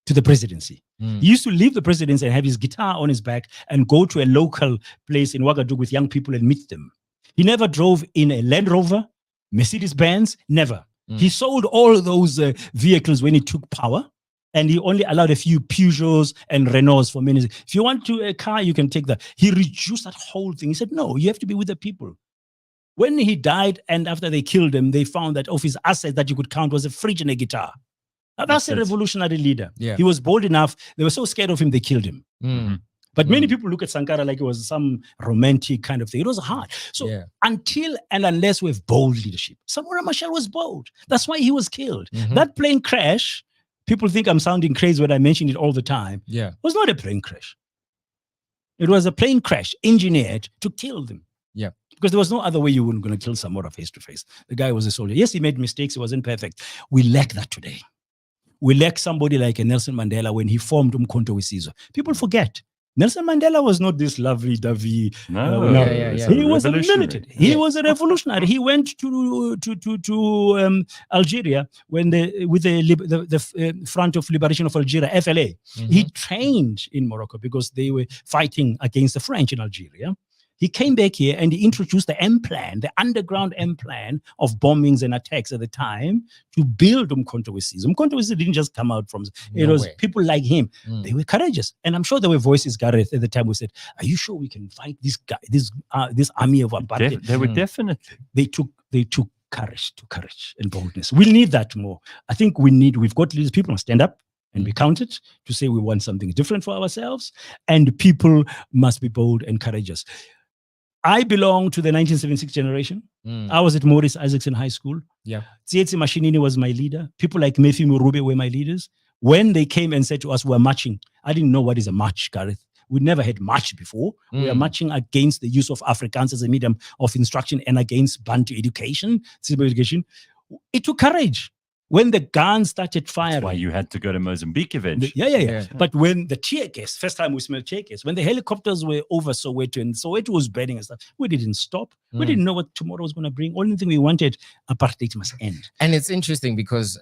to the presidency. He used to leave the presidency and have his guitar on his back and go to a local place in Ouagadougou with young people and meet them. He never drove in a Land Rover, Mercedes-Benz, never. He sold all those vehicles when he took power, and he only allowed a few Peugeots and Renaults for many. If you want a car, you can take that. He reduced that whole thing. He said, no, you have to be with the people. When he died and after they killed him, they found that of his assets that you could count was a fridge and a guitar. Now, that's a revolutionary leader. Yeah. He was bold enough. They were so scared of him, they killed him. But many people look at Sankara like it was some romantic kind of thing. It was hard. So until and unless we have bold leadership, Samora Machel was bold. That's why he was killed. That plane crash, people think I'm sounding crazy when I mention it all the time. Yeah, was not a plane crash. It was a plane crash engineered to kill them. Yeah. Because there was no other way you weren't going to kill Samora face to face. The guy was a soldier. Yes, he made mistakes. He wasn't perfect. We lack that today. We lack somebody like a Nelson Mandela when he formed Umkhonto weSizwe. People forget. Nelson Mandela was not this lovey-dovey. No. He was a militant. He was a revolutionary. He went to Algeria with the Front of Liberation of Algeria, FLA. He trained in Morocco because they were fighting against the French in Algeria. He came back here and he introduced the M plan, the underground M plan of bombings and attacks at the time to build Umkhonto weSizwe. Umkhonto weSizwe didn't just come out from, it was people like him. They were courageous. And I'm sure there were voices, Gareth, at the time who said, are you sure we can fight this guy, this army of apartheid? They were definitely. They took courage and boldness. We need that more. I think we've got leaders, people must stand up and be counted to say we want something different for ourselves. And people must be bold and courageous. I belong to the 1976 generation. I was at Maurice Isaacson High School. Yeah. Tsietsi Mashinini was my leader. People like Matthew Murube were my leaders. When they came and said to us, we're marching, I didn't know what is a march, Gareth. We never had march before. We are marching against the use of Afrikaans as a medium of instruction and against Bantu education, civil education. It took courage. When the guns started firing. That's why you had to go to Mozambique eventually. Yeah. But when the tear gas, first time we smelled tear gas, when the helicopters were over Soweto and Soweto was burning and stuff, we didn't stop. We didn't know what tomorrow was going to bring. Only thing we wanted, apartheid must end. And it's interesting because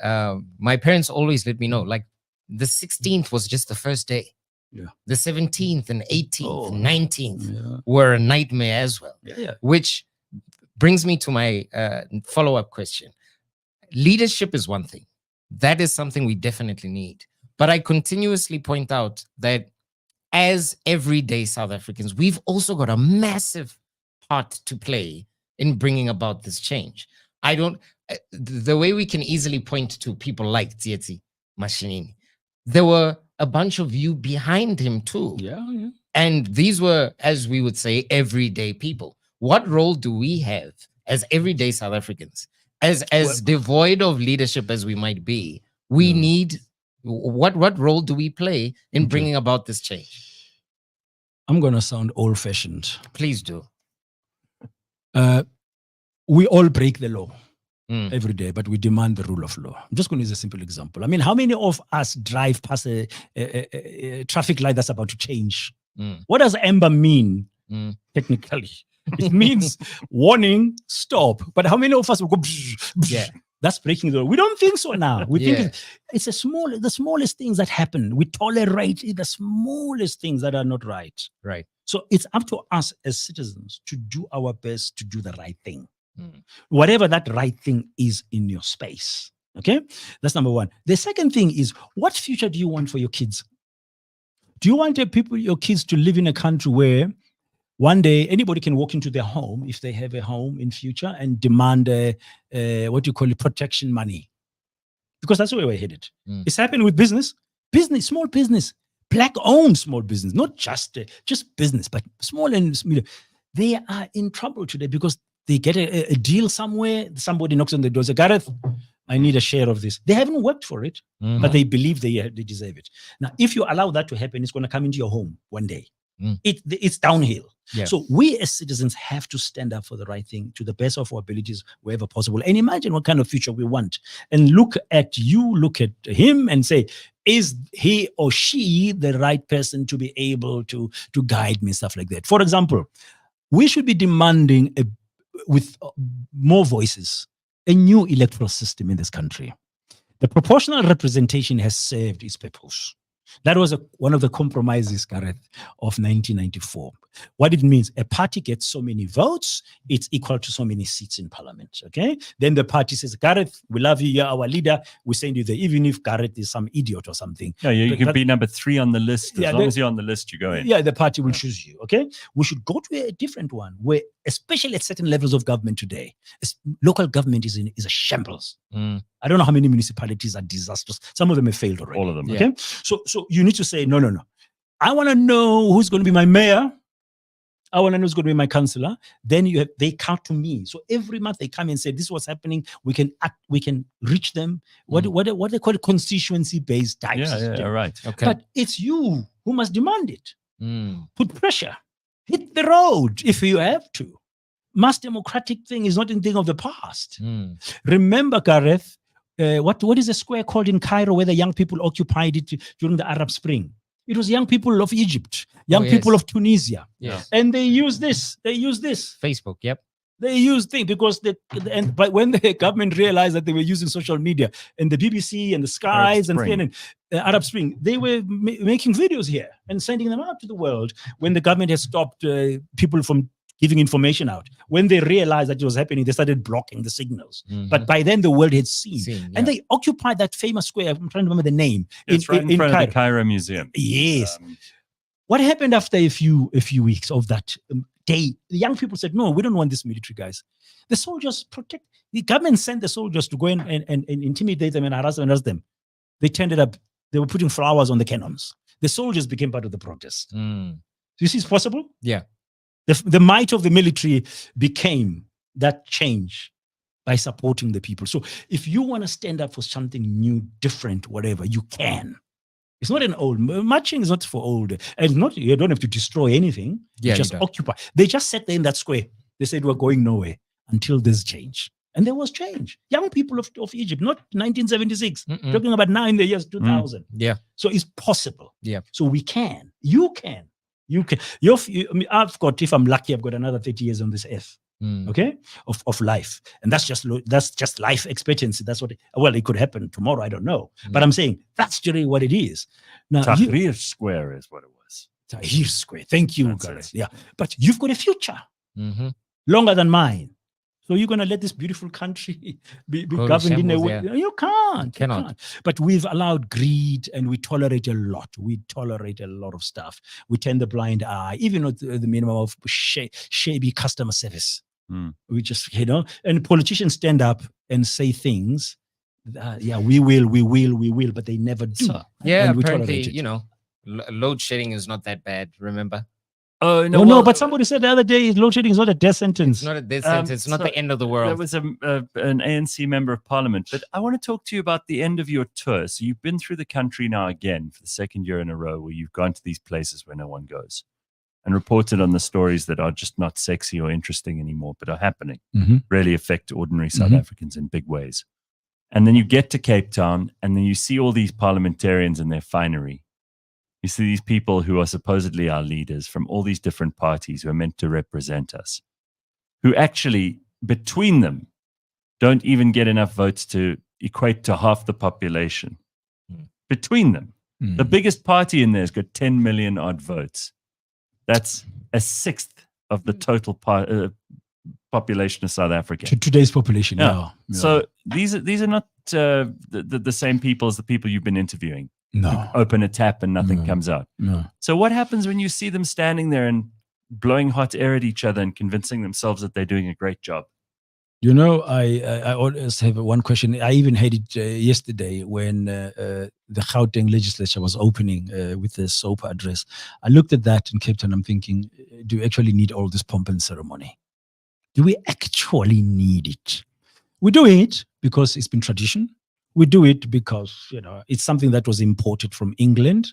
my parents always let me know, like the 16th was just the first day. Yeah. The 17th and 18th and 19th were a nightmare as well. Yeah. Which brings me to my follow-up question. Leadership is one thing. That is something we definitely need. But I continuously point out that as everyday South Africans, we've also got a massive part to play in bringing about this change. The way we can easily point to people like Tsietsi Mashinini, there were a bunch of you behind him too. Yeah. And these were, as we would say, everyday people. What role do we have as everyday South Africans? As devoid of leadership as we might be, we need, what role do we play in bringing about this change? I'm going to sound old-fashioned. Please do. We all break the law every day, but we demand the rule of law. I'm just going to use a simple example. I mean, how many of us drive past a traffic light that's about to change? What does amber mean technically? It means warning, stop. But how many of us will go, that's breaking the law? We don't think so now. We think it's the smallest things that happen. We tolerate the smallest things that are not right. Right. So it's up to us as citizens to do our best to do the right thing. Whatever that right thing is in your space. Okay? That's number one. The second thing is, what future do you want for your kids? Do you want your kids to live in a country where one day, anybody can walk into their home, if they have a home in future, and demand protection money? Because that's where we're headed. It's happened with business, small business. Black-owned small business, not just business, but small and medium. They are in trouble today because they get a deal somewhere. Somebody knocks on the door, says, Gareth, I need a share of this. They haven't worked for it, but they believe they deserve it. Now, if you allow that to happen, it's going to come into your home one day. It's downhill. Yeah. So we as citizens have to stand up for the right thing to the best of our abilities wherever possible. And imagine what kind of future we want. And look at him and say, is he or she the right person to be able to guide me, stuff like that. For example, we should be demanding with more voices, a new electoral system in this country. The proportional representation has served its purpose. That was one of the compromises, Gareth, of 1994. What it means, a party gets so many votes, it's equal to so many seats in parliament, okay? Then the party says, Gareth, we love you, you're our leader, we send you there, even if Gareth is some idiot or something. Yeah, you can be number 3 on the list. As long as you're on the list, you go in. Yeah, the party will choose you, okay? We should go to a different one where, especially at certain levels of government today, local government is a shambles. I don't know how many municipalities are disastrous. Some of them have failed already. All of them. Okay, so you need to say, no. I want to know who's going to be my mayor. I want to know who's going to be my councillor. Then they count to me. So every month they come and say, this is what's happening. We can reach them. What they call it, constituency-based type system. Yeah, right. Okay. But it's you who must demand it. Put pressure. Hit the road if you have to. Mass democratic thing is not a thing of the past. Remember, Gareth, what is the square called in Cairo where the young people occupied it during the Arab Spring? It was young people of Egypt, young people of Tunisia. Yes. And they use this. Facebook, yep. They use things because but when the government realized that they were using social media and the BBC and the Skies and CNN, Arab Spring, they were making videos here and sending them out to the world when the government has stopped people from giving information out. When they realized that it was happening, they started blocking the signals. But by then, the world had seen. And they occupied that famous square. I'm trying to remember the name. It's right in front of the Cairo Museum. Yes. What happened after a few weeks of that day? The young people said, no, we don't want this military, guys. The soldiers the government sent the soldiers to go in and intimidate them and harass them. They turned it up. They were putting flowers on the cannons. The soldiers became part of the protest. Do you see it's possible? Yeah. The might of the military became that change by supporting the people. So if you want to stand up for something new, different, whatever, you can. It's not an old, marching is not for old. And you don't have to destroy anything. Yeah, you just occupy. They just sat there in that square. They said, we're going nowhere until there's change. And there was change. Young people of Egypt, not 1976, talking about now in the years 2000. Yeah. So it's possible. Yeah. So we can. You can. I've got, if I'm lucky, I've got another 30 years on this earth, okay, of life, and that's just life expectancy. That's what. It could happen tomorrow. I don't know, but I'm saying that's generally what it is. Now, Tahrir Square is what it was. Tahrir Square. Thank you, Gareth. Yeah, but you've got a future longer than mine. So you're going to let this beautiful country be governed in a way? Yeah. You cannot. But we've allowed greed and we tolerate a lot. We tolerate a lot of stuff. We turn the blind eye, even at the minimum of shabby customer service. We just, and politicians stand up and say things. We will, but they never do. So, yeah, apparently, load shedding is not that bad, remember? No, but somebody said the other day, load shedding is not a death sentence. It's not a death sentence. It's not the end of the world. There was an ANC member of parliament. But I want to talk to you about the end of your tour. So you've been through the country now again for the second year in a row where you've gone to these places where no one goes and reported on the stories that are just not sexy or interesting anymore, but are happening, really affect ordinary South Africans in big ways. And then you get to Cape Town and then you see all these parliamentarians in their finery. You see these people who are supposedly our leaders from all these different parties who are meant to represent us, who actually, between them, don't even get enough votes to equate to half the population. Between them. The biggest party in there has got 10 million odd votes. That's a sixth of the total population of South Africa. Today's population, yeah. So these are not the same people as the people you've been interviewing. No. You open a tap and nothing comes out. No. So what happens when you see them standing there and blowing hot air at each other and convincing themselves that they're doing a great job? You know, I always have one question. I even had it yesterday when the Gauteng legislature was opening with the soap address. I looked at that in Cape Town. I'm thinking, do we actually need all this pomp and ceremony? Do we actually need it? We do it because it's been tradition. We do it because, you know, it's something that was imported from England.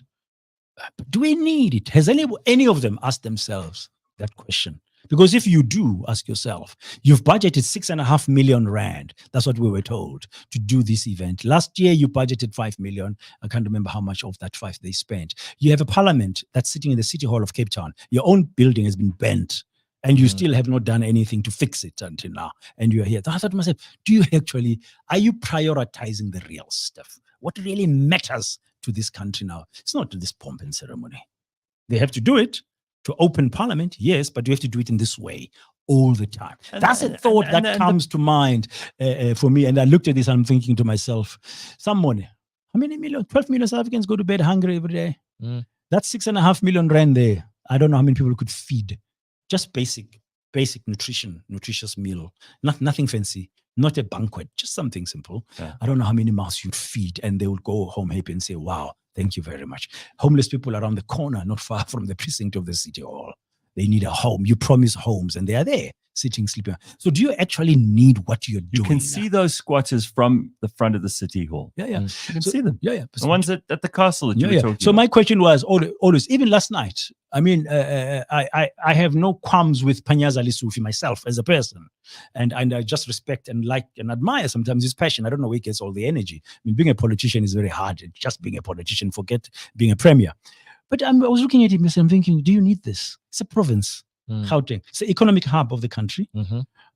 But do we need it? Has any of them asked themselves that question? Because if you do, ask yourself, you've budgeted 6.5 million rand. That's what we were told to do this event. Last year, you budgeted 5 million. I can't remember how much of that 5 they spent. You have a parliament that's sitting in the City Hall of Cape Town. Your own building has been burnt, and you still have not done anything to fix it until now. And you're here. I thought to myself, are you prioritizing the real stuff? What really matters to this country now? It's not this pomp and ceremony. They have to do it to open parliament, yes, but you have to do it in this way all the time. That's a thought that comes to mind for me. And I looked at this, I'm thinking to myself, someone, how many million, 12 million South Africans go to bed hungry every day? That's 6.5 million rand there. I don't know how many people could feed. Just basic nutrition, nutritious meal, nothing fancy, not a banquet, just something simple. Yeah. I don't know how many mouths you'd feed, and they would go home happy and say, wow, thank you very much. Homeless people around the corner, not far from the precinct of the City Hall. They need a home. You promise homes, and they are there, sitting, sleeping. So do you actually need what you're doing? You can see those squatters from the front of the City Hall. Yeah, yeah. You can see them. Yeah, yeah. The ones at the castle that you were talking So about. my question was always, even last night, I mean, I have no qualms with Panyaza Lisufi myself as a person. And I just respect and like and admire sometimes his passion. I don't know where he gets all the energy. I mean, being a politician is very hard. Just being a politician, forget being a premier. But I was looking at him and I'm thinking, do you need this? It's a province. Gauteng. It's the economic hub of the country.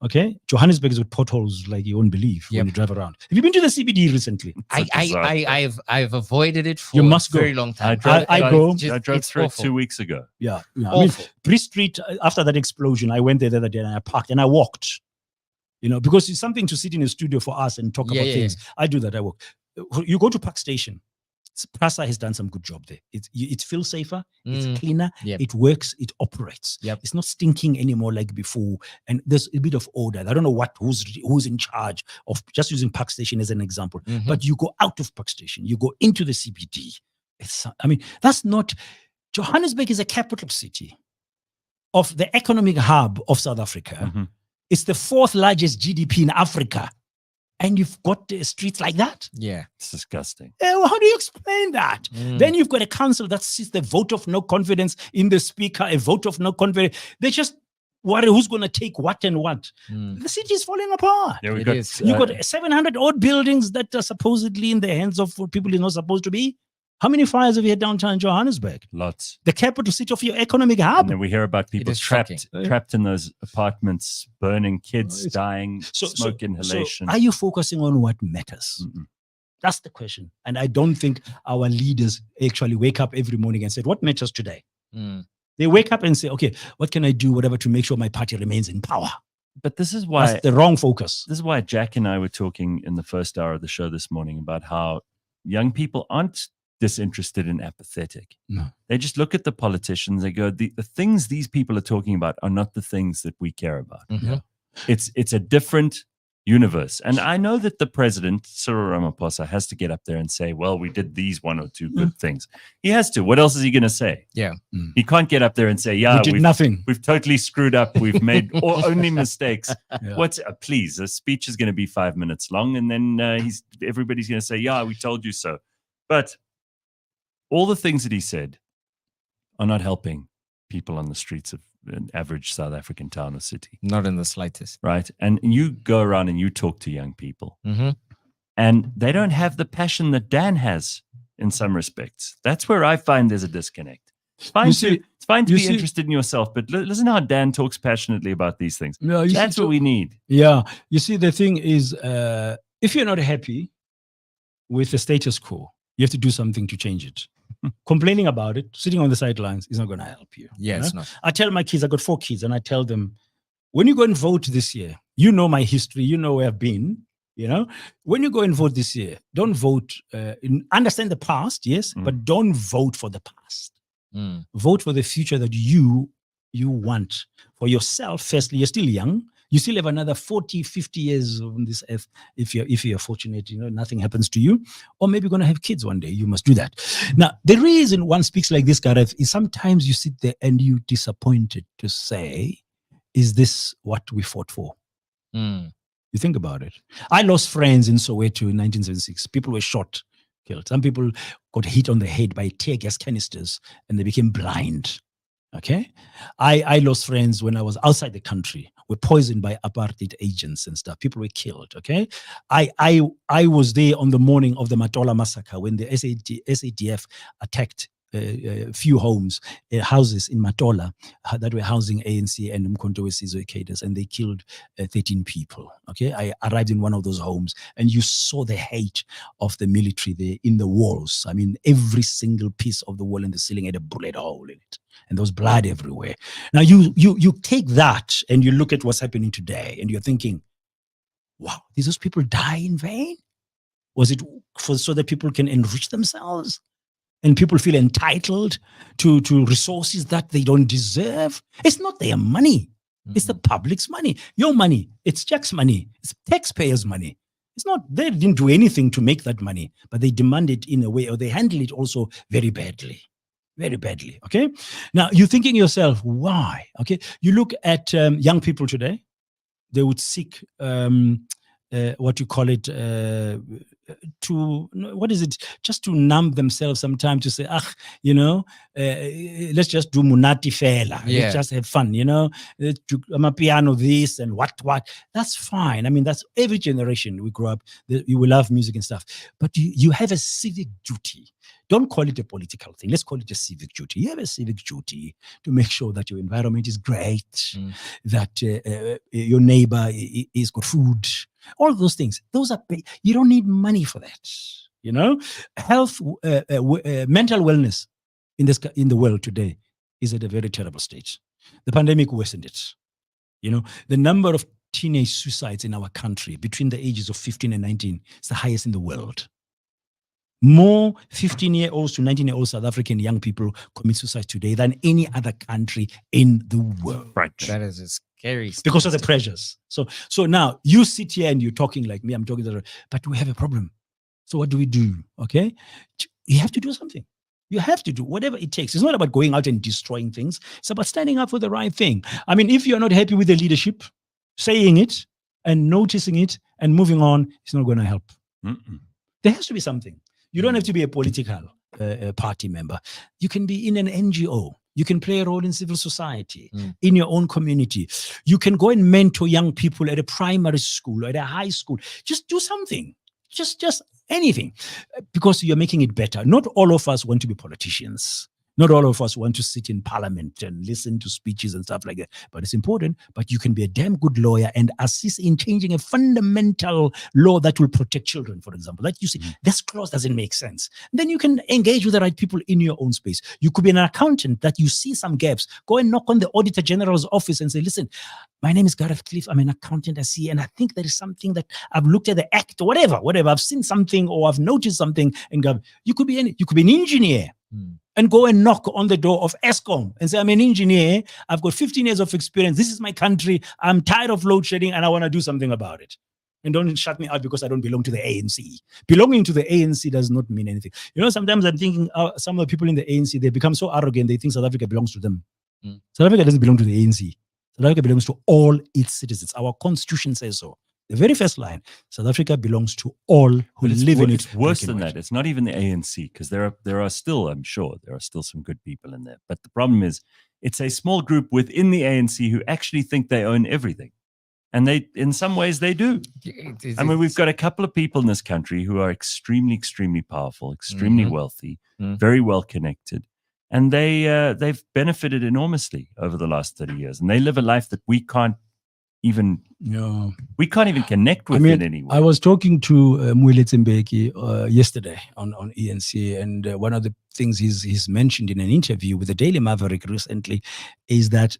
Okay, Johannesburg is with potholes like you won't believe when you drive around. Have you been to the CBD recently? I've avoided it for a very long time. I drove through it 2 weeks ago. Yeah. I mean, Bree Street, after that explosion, I went there the other day and I parked and I walked. You know, because it's something to sit in a studio for us and talk about things. I do that. I walk. You go to Park Station. PRASA has done some good job there. It feels safer, it's cleaner, it works, it operates. It's not stinking anymore like before, and there's a bit of order. I don't know who's in charge of just using Park Station as an example. But you go out of Park Station, you go into the CBD. That's not. Johannesburg is a capital city of the economic hub of South Africa. It's the 4th largest GDP in Africa. And you've got streets like that? Yeah. It's disgusting. How do you explain that? Then you've got a council that sees the vote of no confidence in the speaker, a vote of no confidence. They just worry who's going to take what and what. The city is falling apart. Yeah, you've got 700 odd buildings that are supposedly in the hands of people it's not supposed to be. How many fires have you had downtown Johannesburg? Lots. The capital city of your economic hub. And then we hear about people trapped in those apartments, burning, kids dying, smoke inhalation. So are you focusing on what matters? That's the question. And I don't think our leaders actually wake up every morning and say, what matters today? They wake up and say, okay, what can I do, whatever, to make sure my party remains in power? But this is why... That's the wrong focus. This is why Jack and I were talking in the first hour of the show this morning about how young people aren't disinterested and apathetic. No. They just look at the politicians, they go, the things these people are talking about are not the things that we care about. It's a different universe. And I know that the president, Cyril Ramaphosa, has to get up there and say, well, we did these 1 or 2 good things. He has to. What else is he going to say? Yeah. He can't get up there and say, we did nothing. We've totally screwed up. We've made only mistakes. Please, a speech is going to be 5 minutes long. And then everybody's going to say, yeah, we told you so. But all the things that he said are not helping people on the streets of an average South African town or city. Not in the slightest. Right? And you go around and you talk to young people, and they don't have the passion that Dan has in some respects. That's where I find there's a disconnect. It's fine to be interested in yourself, but listen how Dan talks passionately about these things. No, that's what we need. Yeah. You see, the thing is, if you're not happy with the status quo, you have to do something to change it. Complaining about it, sitting on the sidelines is not going to help you. Yeah, it's not. I tell my kids, I got 4 kids, and I tell them, when you go and vote this year, you know my history, you know where I've been, you know. When you go and vote this year, don't vote, understand the past, yes, but don't vote for the past. Vote for the future that you want for yourself. Firstly, you're still young. You still have another 40, 50 years on this earth if you're fortunate, nothing happens to you. Or maybe you're going to have kids one day. You must do that. Now, the reason one speaks like this, Gareth, is sometimes you sit there and you're disappointed to say, is this what we fought for? You think about it. I lost friends in Soweto in 1976. People were shot, killed. Some people got hit on the head by tear gas canisters and they became blind. Okay, I lost friends when I was outside the country. Were poisoned by apartheid agents and stuff. People were killed. Okay, I was there on the morning of the Matola massacre when the SADF attacked a few houses in Matola that were housing ANC and Umkhonto we Sizwe cadres, and they killed 13 people. Okay, I arrived in one of those homes, and you saw the hate of the military there in the walls. I mean, every single piece of the wall and the ceiling had a bullet hole in it, and there was blood everywhere. Now you take that and you look at what's happening today, and you're thinking, wow, did those people die in vain? Was it so that people can enrich themselves? And people feel entitled to resources that they don't deserve? It's not their money. It's the public's money. Your money. It's Jack's money. It's taxpayers' money. It's not, they didn't do anything to make that money, but they demand it in a way, or they handle it also very badly. Very badly, okay? Now, you're thinking yourself, why? Okay, you look at young people today, they would seek, what you call it, just to numb themselves sometimes, to say, let's just do munati fela. Yeah. Let's just have fun, I'm a piano this and what. That's fine. I mean, that's every generation we grow up, you will love music and stuff. But you have a civic duty. Don't call it a political thing. Let's call it a civic duty. You have a civic duty to make sure that your environment is great, that your neighbor is got food, all those things. Those are, you don't need money for that. Health, mental wellness in the world today is at a very terrible state. The pandemic worsened it. The number of teenage suicides in our country between the ages of 15 and 19 is the highest in the world. More 15-year-olds to 19-year-old South African young people commit suicide today than any other country in the world. Right. That is a scary because of the pressures. So now you sit here and you're talking like me, I'm talking, but we have a problem. So what do we do? Okay. You have to do something. You have to do whatever it takes. It's not about going out and destroying things. It's about standing up for the right thing. I mean, if you're not happy with the leadership, saying it and noticing it and moving on, it's not going to help. There has to be something. You don't have to be a political party member. You can be in an NGO. You can play a role in civil society, in your own community. You can go and mentor young people at a primary school or at a high school. Just do something. Just anything. Because you're making it better. Not all of us want to be politicians. Not all of us want to sit in parliament and listen to speeches and stuff like that. But it's important. But you can be a damn good lawyer and assist in changing a fundamental law that will protect children, for example. That you see, this clause doesn't make sense. Then you can engage with the right people in your own space. You could be an accountant that you see some gaps. Go and knock on the Auditor General's office and say, listen, my name is Gareth Cliff. I'm an accountant, I see, and I think there is something that I've looked at the act or whatever. I've seen something or I've noticed something. And you could be an engineer. And go and knock on the door of Eskom and say, I'm an engineer. I've got 15 years of experience. This is my country. I'm tired of load shedding and I want to do something about it. And don't shut me out because I don't belong to the ANC. Belonging to the ANC does not mean anything. Sometimes I'm thinking some of the people in the ANC, they become so arrogant, they think South Africa belongs to them. South Africa doesn't belong to the ANC. South Africa belongs to all its citizens. Our constitution says so. The very first line, South Africa belongs to all who live in it. It's worse than that. It's not even the ANC, because there are still, I'm sure, there are still some good people in there. But the problem is, it's a small group within the ANC who actually think they own everything. And in some ways, they do. I mean, we've got a couple of people in this country who are extremely, extremely powerful, extremely wealthy, very well connected. And they've benefited enormously over the last 30 years. And they live a life that we can't even connect with in any way. I was talking to Motlanthe Mbeki yesterday on ENC, and one of the things he's mentioned in an interview with the Daily Maverick recently is that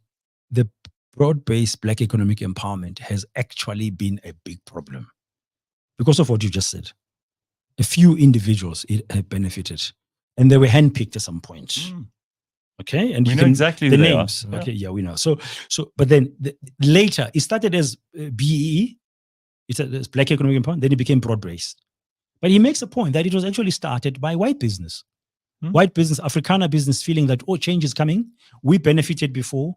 the broad-based Black economic empowerment has actually been a big problem because of what you just said. A few individuals have benefited, and they were handpicked at some point. Okay, and we you know can, exactly the who they names. are. Okay, yeah, we know. So, but then later it started as BEE. It's Black Economic Empowerment. Then it became broad-based. But he makes a point that it was actually started by white business. White business, Afrikaner business, feeling that, oh, change is coming. We benefited before,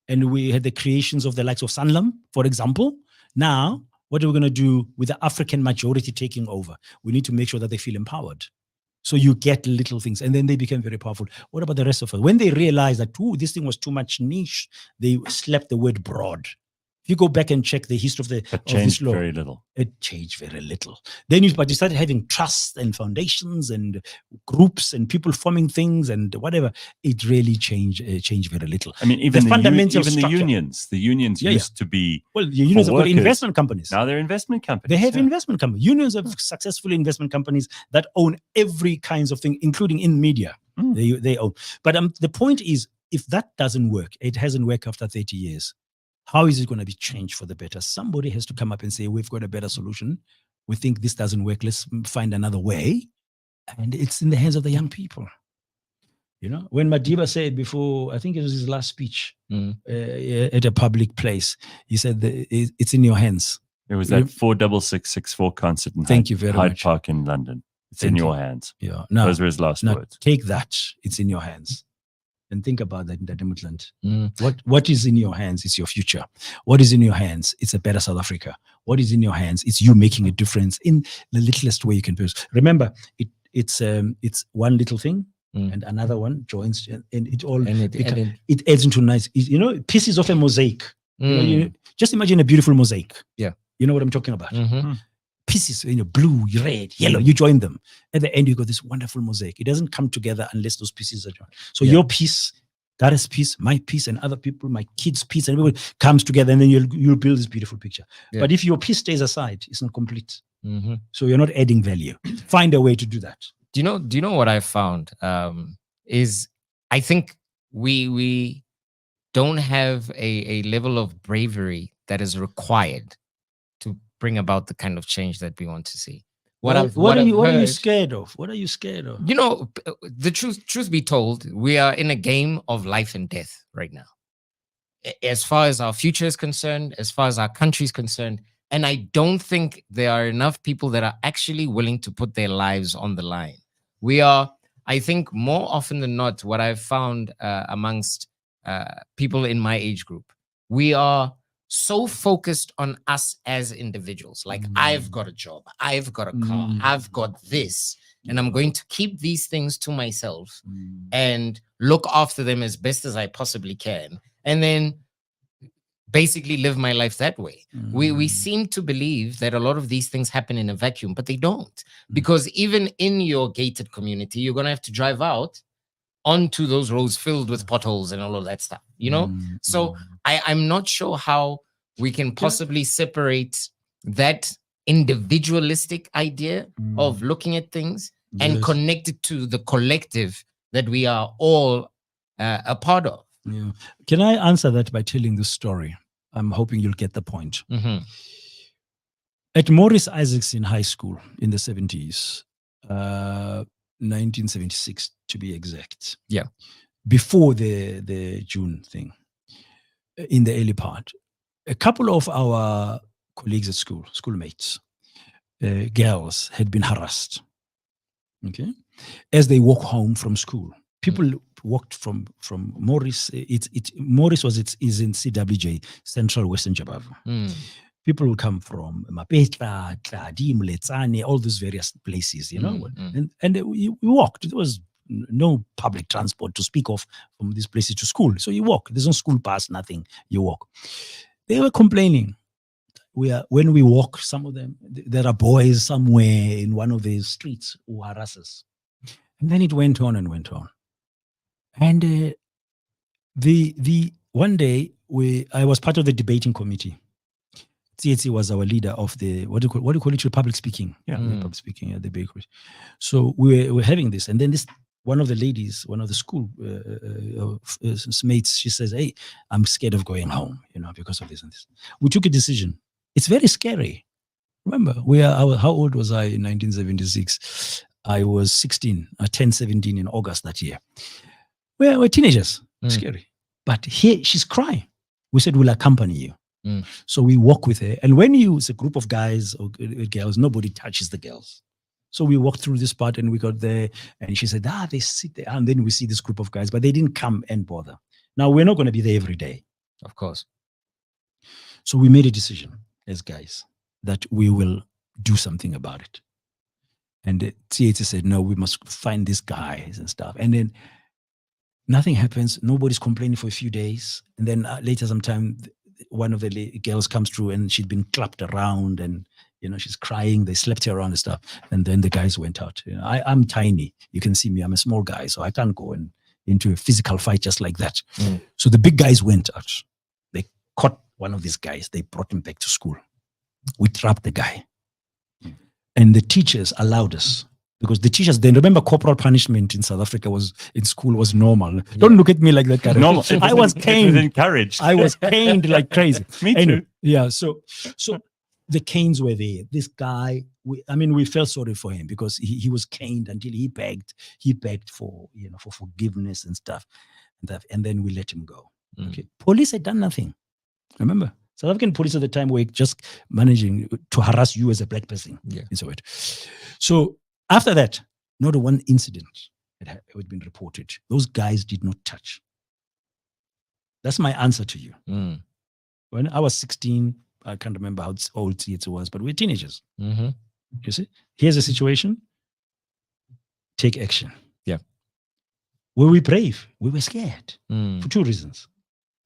and we had the creations of the likes of Sanlam, for example. Now, what are we going to do with the African majority taking over? We need to make sure that they feel empowered. So you get little things, and then they became very powerful. What about the rest of us? When they realized that, this thing was too much niche, they slapped the word broad. If you go back and check the history of this law, very little. It changed very little. Then but you started having trusts and foundations and groups and people forming things and whatever. It really changed very little. I mean, even the unions Yeah, used to be. Well, the unions have got investment companies. Now they're investment companies. They have investment companies. Unions have successful investment companies that own every kinds of thing, including in media. They own. But the point is, if that doesn't work, it hasn't worked after 30 years. How is it going to be changed for the better? Somebody has to come up and say, we've got a better solution. We think this doesn't work. Let's find another way. And it's in the hands of the young people. You know, when Madiba said before, I think it was his last speech at a public place, he said, it's in your hands. It was that 46664 concert in Hyde Park in London. It's in your hands. Yeah. Now, those were his last words. Take that. It's in your hands. And think about that in the Motlanthe. What is in your hands is your future. What is in your hands? It's a better South Africa. What is in your hands? It's you making a difference in the littlest way you can do. Remember, it's one little thing and another one joins, and it all it adds into nice. Pieces of a mosaic. Just imagine a beautiful mosaic. Yeah, you know what I'm talking about. Pieces, blue, red, yellow, you join them. At the end, you got this wonderful mosaic. It doesn't come together unless those pieces are joined. So your piece, Gareth's piece, my piece, and other people, my kids' piece, and everybody comes together, and then you'll build this beautiful picture. Yeah. But if your piece stays aside, it's not complete. So you're not adding value. Find a way to do that. Do you know what I found? Is I think we don't have a level of bravery that is required to bring about the kind of change that we want to see. What are you scared of? What are you scared of? The truth be told, we are in a game of life and death right now. As far as our future is concerned, as far as our country is concerned, and I don't think there are enough people that are actually willing to put their lives on the line. We are, I think, more often than not, what I've found amongst people in my age group, we are so focused on us as individuals. Like, I've got a job, I've got a car, I've got this, and I'm going to keep these things to myself and look after them as best as I possibly can, and then basically live my life that way. We seem to believe that a lot of these things happen in a vacuum, but they don't, because even in your gated community, you're going to have to drive out onto those roads filled with potholes and all of that stuff, So I'm not sure how we can possibly separate that individualistic idea of looking at things and connect it to the collective that we are all a part of. Yeah. Can I answer that by telling the story? I'm hoping you'll get the point. At Morris Isaacson High School in the 70s, 1976 to be exact. Yeah. Before the June thing, in the early part, a couple of our colleagues at school, schoolmates, girls, had been harassed. Okay, as they walk home from school, people walked from Morris. Morris is in CWJ, Central Western Jabavu. People will come from Mapetla, Tladi, Mletsane, all those various places, and we walked. There was no public transport to speak of from these places to school. So you walk. There's no school pass, nothing. You walk. They were complaining. When we walk, some of them, there are boys somewhere in one of the streets who harass us. And then it went on and went on. And the one day I was part of the debating committee. THC was our leader of the what do you call it? Public speaking. Yeah, public speaking at the bakery. So we were having this, and then one of the ladies, one of the school mates, she says, "Hey, I'm scared of going home, because of this and this." We took a decision. It's very scary. Remember, how old was I in 1976? I was 16. I turned 17 in August that year. We're teenagers. Scary. But here she's crying. We said, we'll accompany you. So we walk with her. And when it's a group of guys or girls, nobody touches the girls. So we walked through this part and we got there and she said, they sit there. And then we see this group of guys, but they didn't come and bother. Now, we're not going to be there every day. Of course. So we made a decision as guys that we will do something about it. And the theater said, no, we must find these guys and stuff. And then nothing happens. Nobody's complaining for a few days. And then later sometime, one of the girls comes through and she'd been clapped around and, she's crying. They slapped her around and stuff. And then the guys went out. I'm tiny. You can see me. I'm a small guy, so I can't go into a physical fight just like that. So the big guys went out. They caught one of these guys. They brought him back to school. We trapped the guy. And the teachers allowed us. Because the teachers then, remember, corporal punishment in South Africa was normal. Don't look at me like that, Gareth. Normal. I was caned. Encouraged. I was caned like crazy. Me too. Anyway, yeah. So the canes were there. This guy, we felt sorry for him because he was caned until he begged for for forgiveness and stuff, and then we let him go. Okay. Police had done nothing. Remember, South African police at the time were just managing to harass you as a black person. In Soweto. So after that, not one incident had been reported. Those guys did not touch. That's my answer to you. When I was 16, I can't remember how old it was, but we're teenagers. You see? Here's a situation. Take action. Yeah. Were we brave? We were scared for two reasons.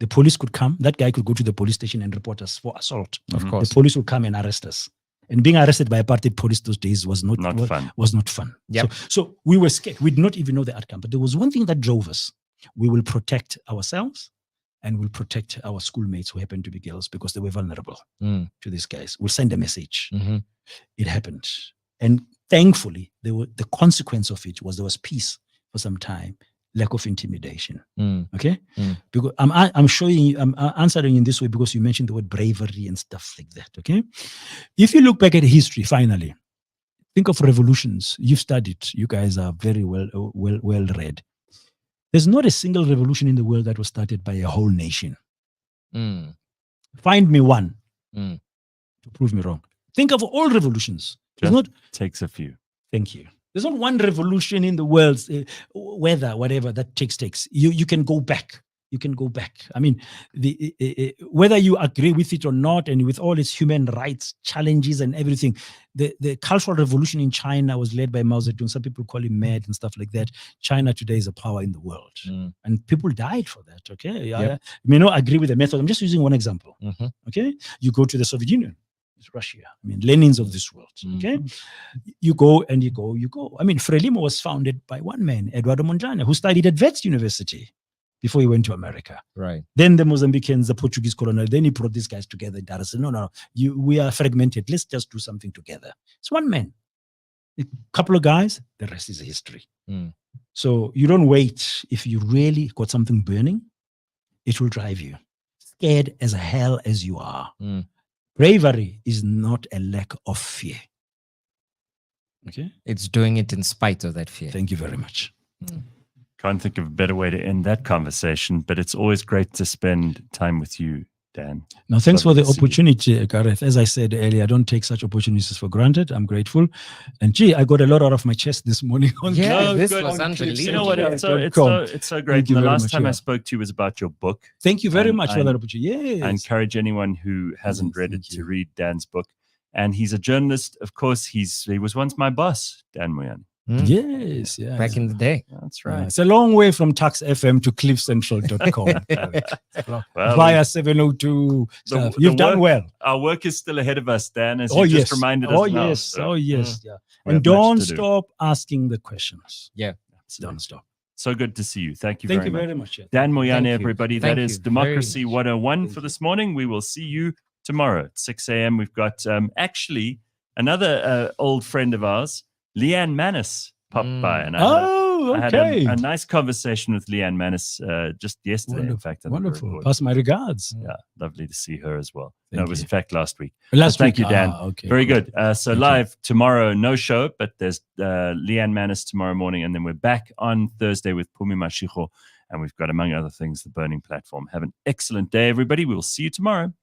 The police could come. That guy could go to the police station and report us for assault. Of course. The police would come and arrest us. And being arrested by a apartheid police those days was not fun. Was not fun. Yep. So we were scared. We did not even know the outcome. But there was one thing that drove us. We will protect ourselves and we'll protect our schoolmates who happen to be girls because they were vulnerable to these guys. We'll send a message. It happened. And thankfully, the consequence of it was there was peace for some time. Lack of intimidation. Okay? Because I'm answering in this way because you mentioned the word bravery and stuff like that. Okay? If you look back at history, finally, think of revolutions. You've studied. You guys are very well read. There's not a single revolution in the world that was started by a whole nation. Find me one to prove me wrong. Think of all revolutions. Takes a few. Thank you. There's not one revolution in the world, whatever that takes. You can go back. You can go back. Whether you agree with it or not, and with all its human rights challenges and everything, the Cultural Revolution in China was led by Mao Zedong. Some people call him mad and stuff like that. China today is a power in the world, and people died for that. Okay, you may not agree with the method. I'm just using one example. Okay, you go to the Soviet Union. It's Russia. Lenins of this world. Okay, you go and you go. Frelimo was founded by one man, Eduardo Mondlane, who studied at Wits University before he went to America. Right. Then the Mozambicans, the Portuguese colonial, then he brought these guys together. Dar said, no, we are fragmented. Let's just do something together. It's one man, a couple of guys. The rest is history. So you don't wait. If you really got something burning, it will drive you. Scared as hell as you are. Bravery is not a lack of fear. Okay? It's doing it in spite of that fear. Thank you very much. Can't think of a better way to end that conversation, but it's always great to spend time with you, Dan. Now, thanks for the opportunity, Gareth. As I said earlier, I don't take such opportunities for granted. I'm grateful. And I got a lot out of my chest this morning. This was unbelievable. You know what? It's so great. The last time I spoke to you was about your book. Thank you very much for that opportunity. Yes. I encourage anyone who hasn't read it to read Dan's book. And he's a journalist. Of course, he was once my boss, Dan Moyane. Yes, back in the day. That's right. It's a long way from Tax FM to cliffcentral.com. Via 702 stuff. You've done well. Our work is still ahead of us, Dan, as you just reminded us. Yes. And don't stop asking the questions. Yeah. Don't stop. So good to see you. Thank you very much. Dan Moyane, everybody. That is Democracy 101 for this morning. We will see you tomorrow at 6 a.m. We've got actually another old friend of ours, Leanne Manis, popped by. And Oh, I had okay. a nice conversation with Leanne Manis just yesterday, in fact. Wonderful. Pass my regards. Yeah, lovely to see her as well. Thank It was you. in fact last week. Thank you, Dan. Okay, very cool. good. So live tomorrow, no show, but there's Leanne Manis tomorrow morning, and then we're back on Thursday with Pumi Mashiko, and we've got, among other things, the Burning Platform. Have an excellent day, everybody. We'll see you tomorrow.